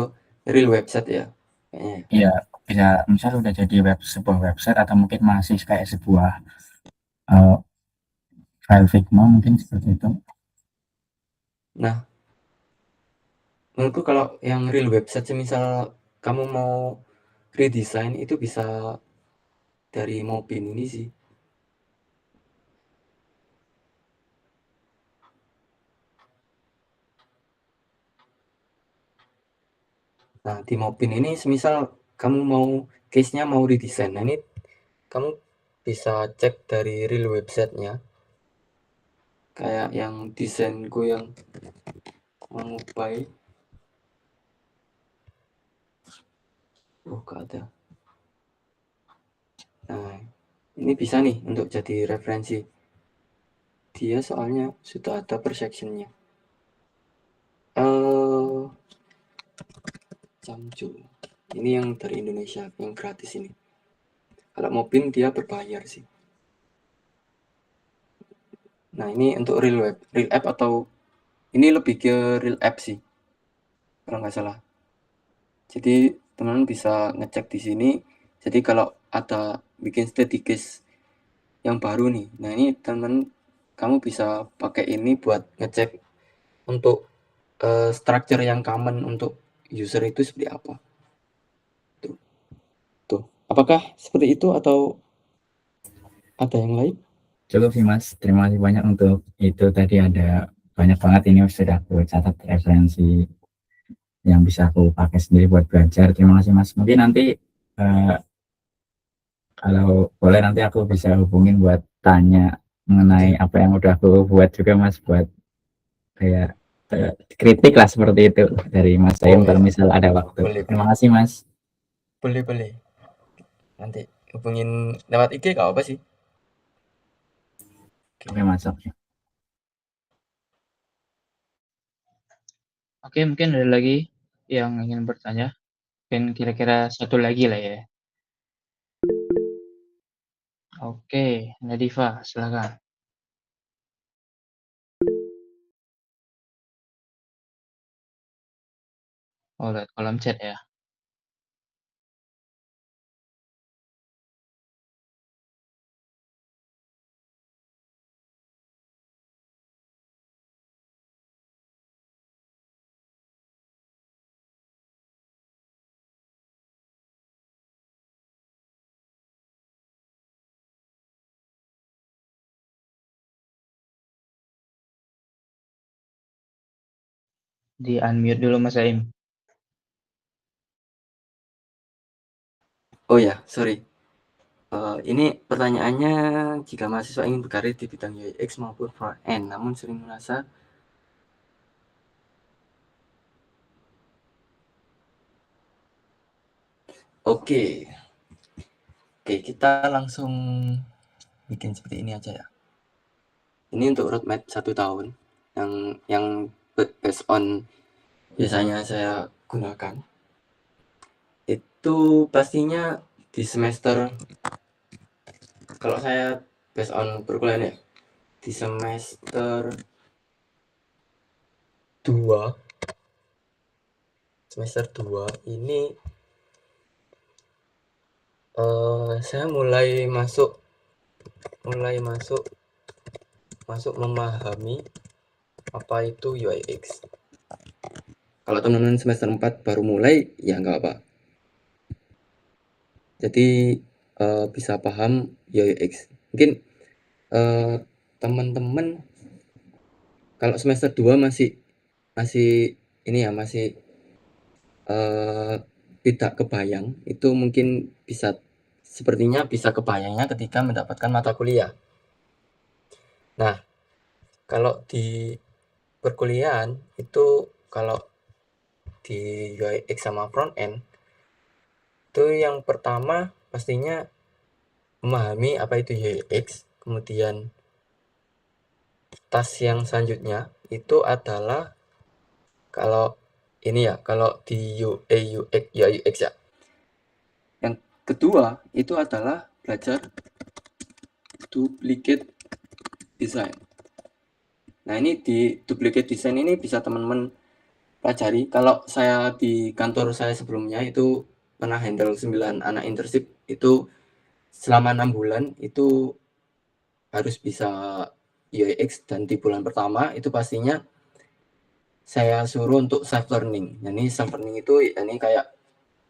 real website ya kayaknya. Iya, bisa misal udah jadi sebuah website atau mungkin masih kayak sebuah file Figma mungkin seperti itu. Nah, menurutku kalau yang real website misal kamu mau redesign itu bisa dari Mobin ini sih. Nah, di Mobin ini semisal kamu mau case-nya mau redesign. Nah, ini kamu bisa cek dari real website-nya. Kayak yang desainku yang mengubah. Oh, gak ada. Nah, ini bisa nih untuk jadi referensi. Dia soalnya sudah ada per section-nya. Camcu. Ini yang dari Indonesia, yang gratis ini. Kalau Mobin dia berbayar sih. Nah, ini untuk real app atau ini lebih ke real app sih. Kalau nggak salah. Jadi teman-teman bisa ngecek di sini. Jadi kalau ada bikin staticase yang baru nih, nah ini teman-teman kamu bisa pakai ini buat ngecek untuk structure yang common untuk user itu seperti apa. Tuh. Apakah seperti itu atau ada yang lain? Cukup sih Mas, terima kasih banyak untuk itu. Tadi ada banyak banget ini sudah aku catat referensi yang bisa aku pakai sendiri buat belajar. Terima kasih Mas. Mungkin nanti kalau boleh nanti aku bisa hubungin buat tanya mengenai apa yang udah aku buat juga Mas, buat kayak kritik lah seperti itu dari Mas Saim kalau misal ada waktu. Boleh. Terima kasih Mas. Boleh. Nanti hubungin lewat IG gak apa sih? Oke Mas. Oke, mungkin ada lagi yang ingin bertanya? Mungkin kira-kira satu lagi lah ya. Oke, Nadifa, silakan. Oh, lewat kolom chat ya? Di-unmute dulu Mas Aim. Oh ya, sorry. Ini pertanyaannya, jika mahasiswa ingin berkarir di bidang UX maupun front-end, namun sering merasa Oke, kita langsung bikin seperti ini aja ya. Ini untuk roadmap 1 tahun yang based on biasanya saya gunakan. Itu pastinya di semester, kalau saya based on perkuliahan ya, di semester 2 ini saya mulai masuk memahami apa itu UX. Kalau teman-teman semester 4 baru mulai, ya nggak apa. Jadi bisa paham UX. Mungkin teman-teman kalau semester 2 masih ini ya, masih tidak kebayang, itu mungkin sepertinya bisa kebayangnya ketika mendapatkan mata kuliah. Nah, kalau di perkuliahan itu, kalau di UX sama front end itu yang pertama pastinya memahami apa itu UX. Kemudian tas yang selanjutnya itu adalah, kalau ini ya, kalau di UI UX ya, yang kedua itu adalah belajar duplicate design. Nah, ini di duplicate design ini bisa teman-teman pelajari. Kalau saya di kantor saya sebelumnya itu pernah handle 9 anak internship, itu selama 6 bulan itu harus bisa UX, dan di bulan pertama itu pastinya saya suruh untuk self learning. Nah, ini self learning itu ini kayak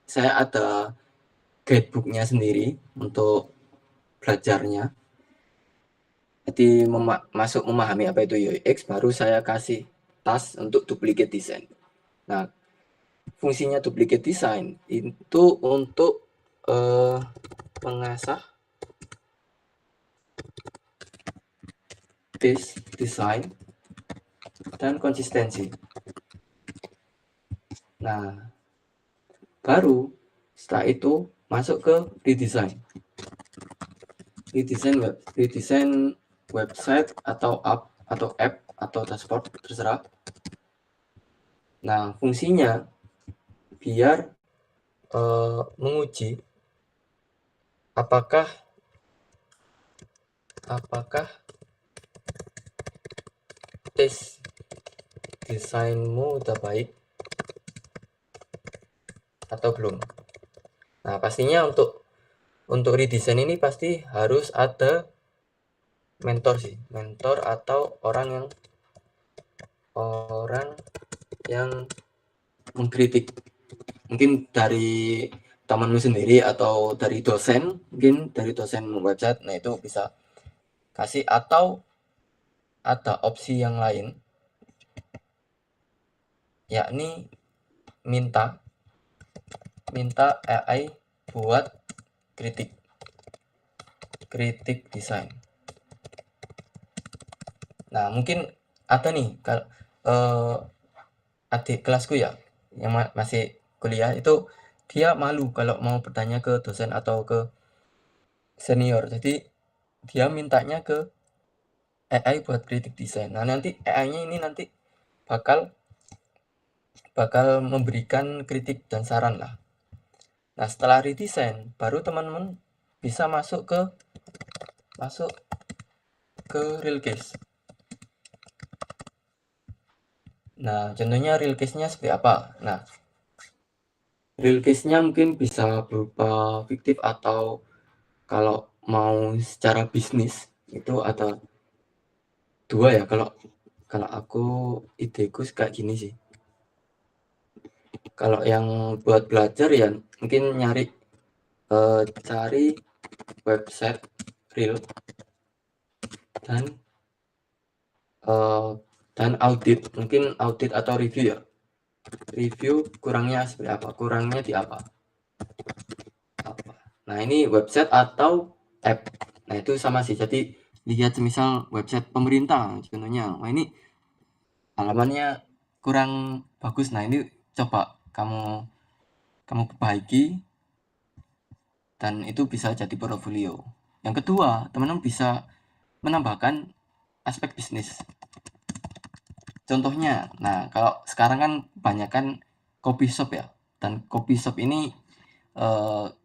saya ada guidebooknya sendiri untuk belajarnya. Jadi masuk memahami apa itu UX, baru saya kasih task untuk duplicate design. Nah, fungsinya duplicate design itu untuk mengasah base design dan konsistensi. Nah, baru setelah itu masuk ke redesign website atau app atau dashboard, terserah. Nah, fungsinya biar menguji apakah tes desainmu udah baik atau belum. Nah, pastinya untuk redesign ini pasti harus ada mentor atau orang yang mengkritik, mungkin dari temanmu sendiri atau dari dosen, mungkin dari dosen website. Nah, itu bisa kasih, atau ada opsi yang lain, yakni minta AI buat kritik desain. Nah, mungkin ada nih kalau adik kelasku ya yang masih kuliah, itu dia malu kalau mau bertanya ke dosen atau ke senior. Jadi dia mintanya ke AI buat kritik desain. Nah, nanti AI-nya ini nanti bakal memberikan kritik dan saran lah. Nah, setelah redesign baru teman-teman bisa masuk ke real case. Nah, contohnya real case-nya seperti apa? Nah, Real case-nya mungkin bisa berupa fiktif atau kalau mau secara bisnis itu ada 2 ya, kalau kalau aku ideku kayak gini sih. Kalau yang buat belajar ya mungkin cari website real dan, eee, dan mungkin audit atau review ya. Review kurangnya seperti apa, kurangnya di apa. Nah, ini website atau app. Nah, itu sama sih. Jadi lihat semisal website pemerintah contohnya. Nah, ini halamannya kurang bagus. Nah, ini coba kamu kamu perbaiki dan itu bisa jadi portofolio. Yang kedua, teman-teman bisa menambahkan aspek bisnis. Contohnya, nah kalau sekarang kan kebanyakan coffee shop ya, dan coffee shop ini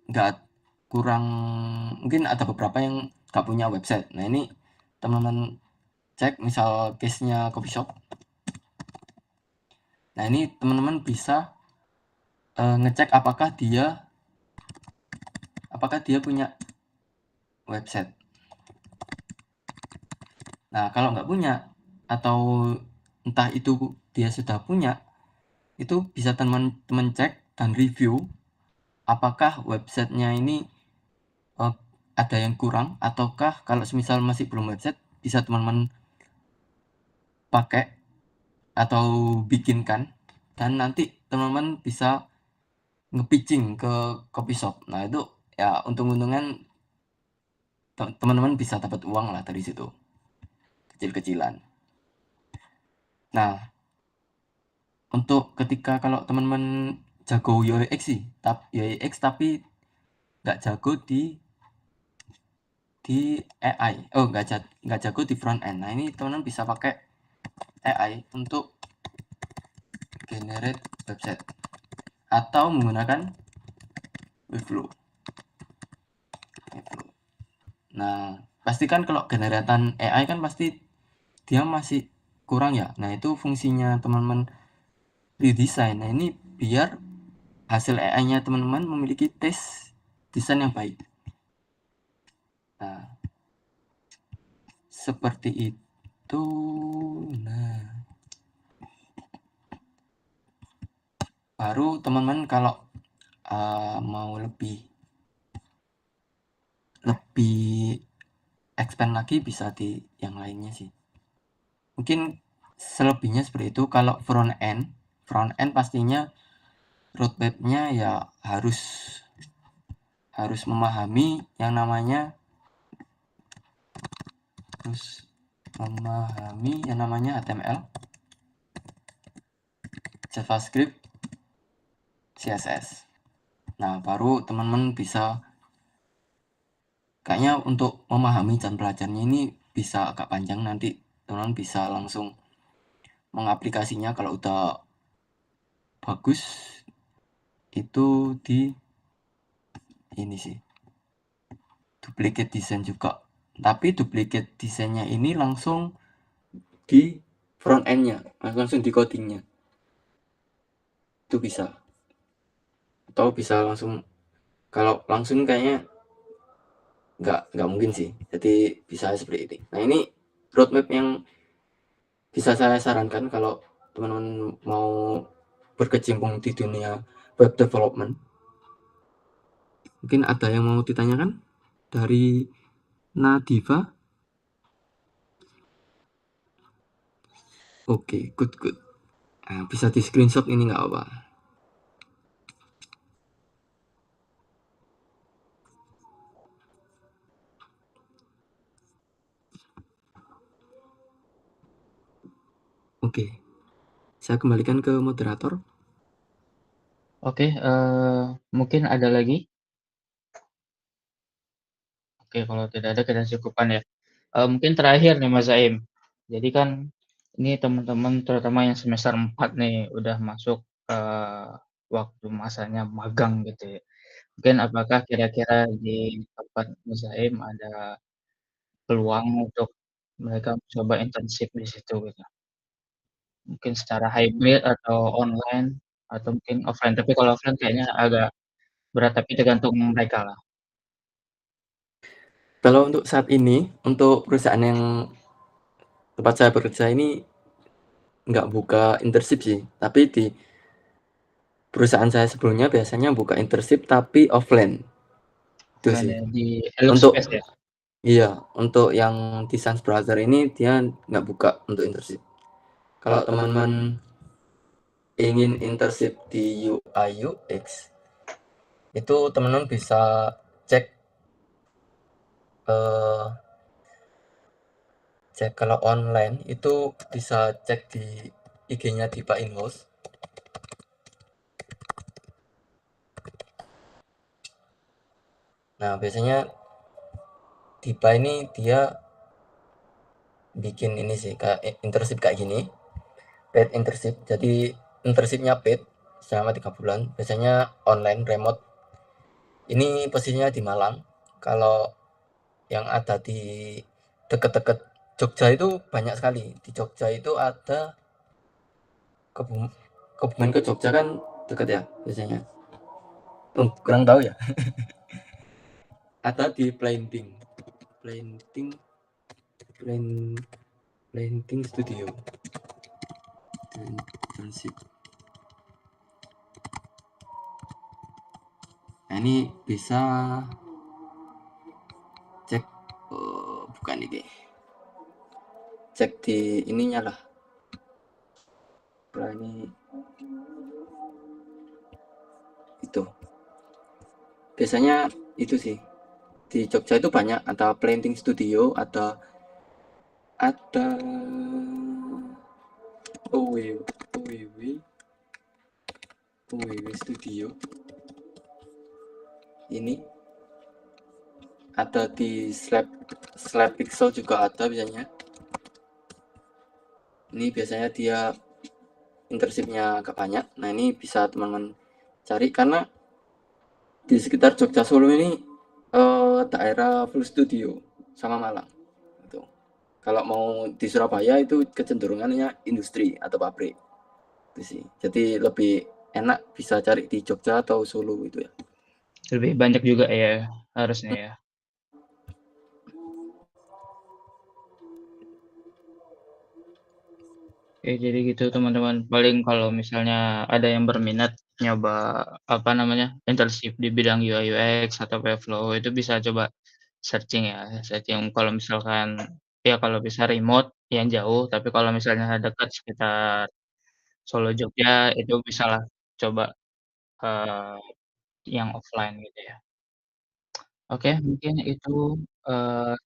nggak kurang, mungkin ada beberapa yang nggak punya website. Nah ini teman-teman cek misal case-nya coffee shop. Nah ini teman-teman bisa ngecek apakah dia punya website. Nah kalau nggak punya atau entah itu dia sudah punya, itu bisa teman-teman cek dan review apakah websitenya ini ada yang kurang, ataukah kalau semisal masih belum website bisa teman-teman pakai atau bikinkan dan nanti teman-teman bisa nge-pitching ke coffee shop. Nah itu ya untung-untungan teman-teman bisa dapat uang lah dari situ, kecil-kecilan. Nah untuk ketika kalau teman-teman jago UX sih, UX tapi nggak jago di AI, nggak jago di front end. Nah ini teman-teman bisa pakai AI untuk generate website atau menggunakan Webflow. Nah pastikan kalau generatan AI kan pasti dia masih kurang ya. Nah itu fungsinya teman-teman redesign. Nah ini biar hasil AI-nya teman-teman memiliki tes desain yang baik. Nah seperti itu. Nah baru teman-teman kalau mau lebih expand lagi bisa di yang lainnya sih. Mungkin selebihnya seperti itu. Kalau front end pastinya roadmap-nya ya harus memahami yang namanya HTML, JavaScript, CSS. Nah baru teman-teman bisa, kayaknya untuk memahami dan belajarnya ini bisa agak panjang, nanti teman-teman bisa langsung mengaplikasinya kalau udah bagus itu di ini sih, duplicate design juga. Tapi duplicate desainnya ini langsung di front end-nya, langsung di coding-nya. Itu bisa. Atau bisa langsung, kalau langsung kayaknya nggak mungkin sih. Jadi bisa seperti ini. Nah ini roadmap yang bisa saya sarankan kalau teman-teman mau berkecimpung di dunia web development. Mungkin ada yang mau ditanyakan dari Nadiva? Oke, good. Nah, bisa di screenshot ini nggak apa. Oke, saya kembalikan ke moderator. Oke, mungkin ada lagi? Oke, kalau tidak ada kita cukupkan ya. Mungkin terakhir nih Mas Zaim. Jadi kan ini teman-teman terutama yang semester 4 nih udah masuk waktu masanya magang gitu ya. Mungkin apakah kira-kira di tempat Mas Zaim ada peluang untuk mereka coba internship di situ gitu? Mungkin secara hybrid atau online atau mungkin offline, tapi kalau offline kayaknya agak berat, tapi tergantung mereka lah. Kalau untuk saat ini, untuk perusahaan yang tempat saya bekerja ini nggak buka internship sih, tapi di perusahaan saya sebelumnya biasanya buka internship tapi offline, itu Offline sih. ya, di Hello Untuk Space ya? iya, untuk yang di Science Brother ini dia nggak buka untuk internship. Kalau teman-teman ingin internship di UI UX, itu teman-teman bisa cek eh, cek kalau online itu bisa cek di IG-nya Dipa Inhouse. Nah, biasanya Dipa ini dia bikin ini sih kayak internship kayak gini, paid internship. Jadi internshipnya paid selama 3 bulan, biasanya online remote. Ini posisinya di Malang. Kalau yang ada di deket-deket Jogja itu banyak sekali. Di Jogja itu ada Kebumen ke Jogja kan deket ya biasanya. Kurang tahu ya. Ada di Planting, Planting, Planting Studio. Internship. Nah, ini bisa cek bukan ini. Cek di ininya lah. Nah, ini itu. Biasanya itu sih. Di Jogja itu banyak, ada Planting Studio, ada OWW Studio. Ini ada di Slab Pixel juga ada biasanya. Ini biasanya dia internshipnya agak banyak. Nah, ini bisa teman-teman cari karena di sekitar Jogja Solo ini daerah full studio sama Malang. Gitu. Kalau mau di Surabaya itu kecenderungannya industri atau pabrik. Itu sih. Jadi lebih enak bisa cari di Jogja atau Solo itu ya. Lebih banyak juga ya, harusnya ya. Oke, jadi gitu teman-teman. Paling kalau misalnya ada yang berminat nyoba apa namanya internship di bidang UI UX atau Webflow itu bisa coba searching ya, searching kalau misalkan ya kalau bisa remote yang jauh, tapi kalau misalnya dekat sekitar Solo Jogja itu bisalah coba eee, yang offline gitu ya. Oke, mungkin itu,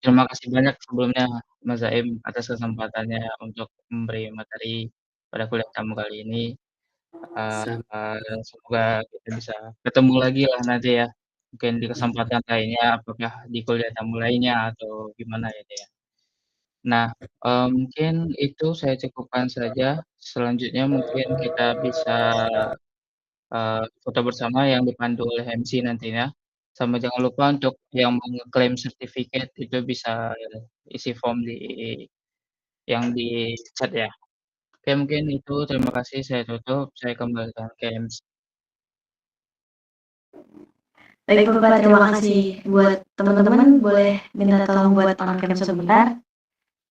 terima kasih banyak sebelumnya Mas Zaim atas kesempatannya untuk memberi materi pada kuliah kamu kali ini, semoga kita bisa ketemu lagi lah nanti ya, mungkin di kesempatan lainnya, apakah di kuliah kamu lainnya atau gimana gitu ya. Nah, mungkin itu saya cukupkan saja, selanjutnya mungkin kita bisa foto bersama yang dipandu oleh MC nantinya. Sama jangan lupa untuk yang mau ngeklaim sertifikat itu bisa isi form yang di chat ya. Oke mungkin itu terima kasih saya tutup, saya kembalikan ke MC. Baik Bapak, terima kasih. Buat teman-teman boleh minta tolong buat on cam sebentar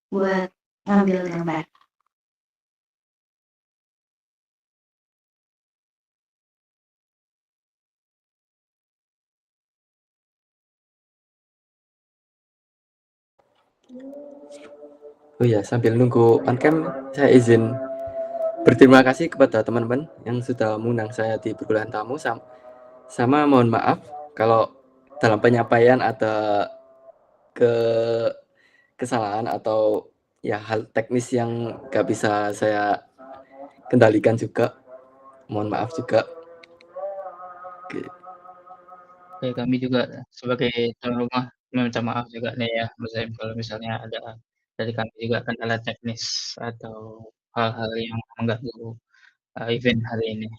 buat ngambil gambar. Oh ya, sambil nunggu on cam, saya izin berterima kasih kepada teman-teman yang sudah mengundang saya di perkuliahan tamu, sama mohon maaf kalau dalam penyampaian ada ke kesalahan atau ya hal teknis yang gak bisa saya kendalikan juga. Mohon maaf juga. Oke. Oke kami juga sebagai tuan rumah meminta maaf juga nih ya Mas Zaim kalau misalnya ada dari kami juga kendala teknis atau hal-hal yang mengganggu, event hari ini.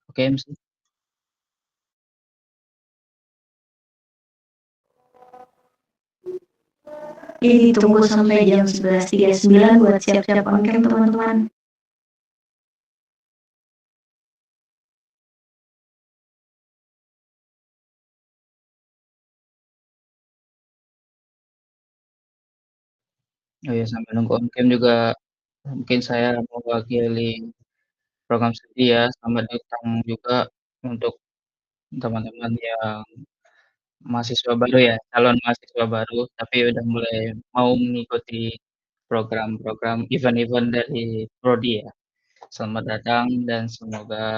Oke MC. Jadi tunggu sampai jam 11.39 buat siap-siap on cam teman-teman. Oh ya, sambil nunggu on cam juga mungkin saya mewakili program studi ya, selamat datang juga untuk teman-teman yang mahasiswa baru ya, calon mahasiswa baru, tapi udah mulai mau mengikuti program-program event-event dari prodi ya. Selamat datang dan semoga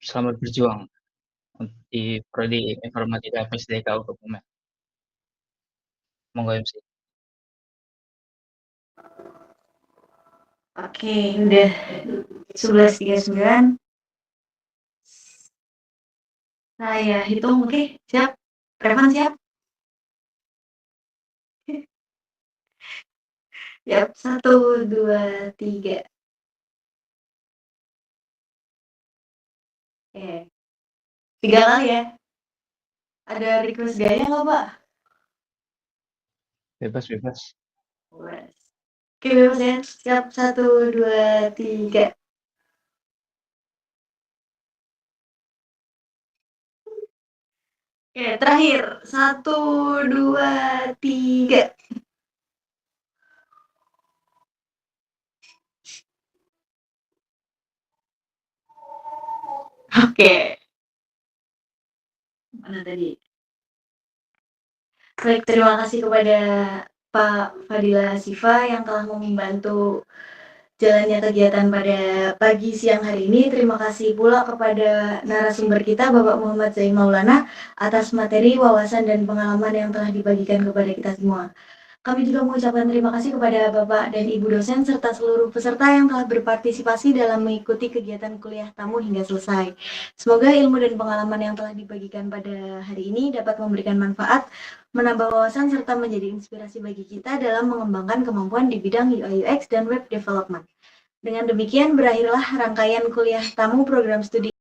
selamat berjuang di prodi Informatika FSDK Kebumen. Monggo MC. Oke, udah 11.39. Saya hitung, oke, siap? Revan siap? Siap, 1, 2, 3. Oke. 3 kali ya. Ada request gaya nggak, Pak? Bebas. Bebas. Oke, bebas ya. Siap, 1, 2, 3. Oke, terakhir. 1, 2, 3. Oke. Mana tadi? Baik, terima kasih kepada Pak Fadila Siva yang telah membantu jalannya kegiatan pada pagi siang hari ini. Terima kasih pula kepada narasumber kita Bapak Muhammad Zain Maulana atas materi, wawasan, dan pengalaman yang telah dibagikan kepada kita semua. Kami juga mengucapkan terima kasih kepada Bapak dan Ibu dosen serta seluruh peserta yang telah berpartisipasi dalam mengikuti kegiatan kuliah tamu hingga selesai. Semoga ilmu dan pengalaman yang telah dibagikan pada hari ini dapat memberikan manfaat, menambah wawasan, serta menjadi inspirasi bagi kita dalam mengembangkan kemampuan di bidang UI UX dan web development. Dengan demikian berakhirlah rangkaian kuliah tamu program studi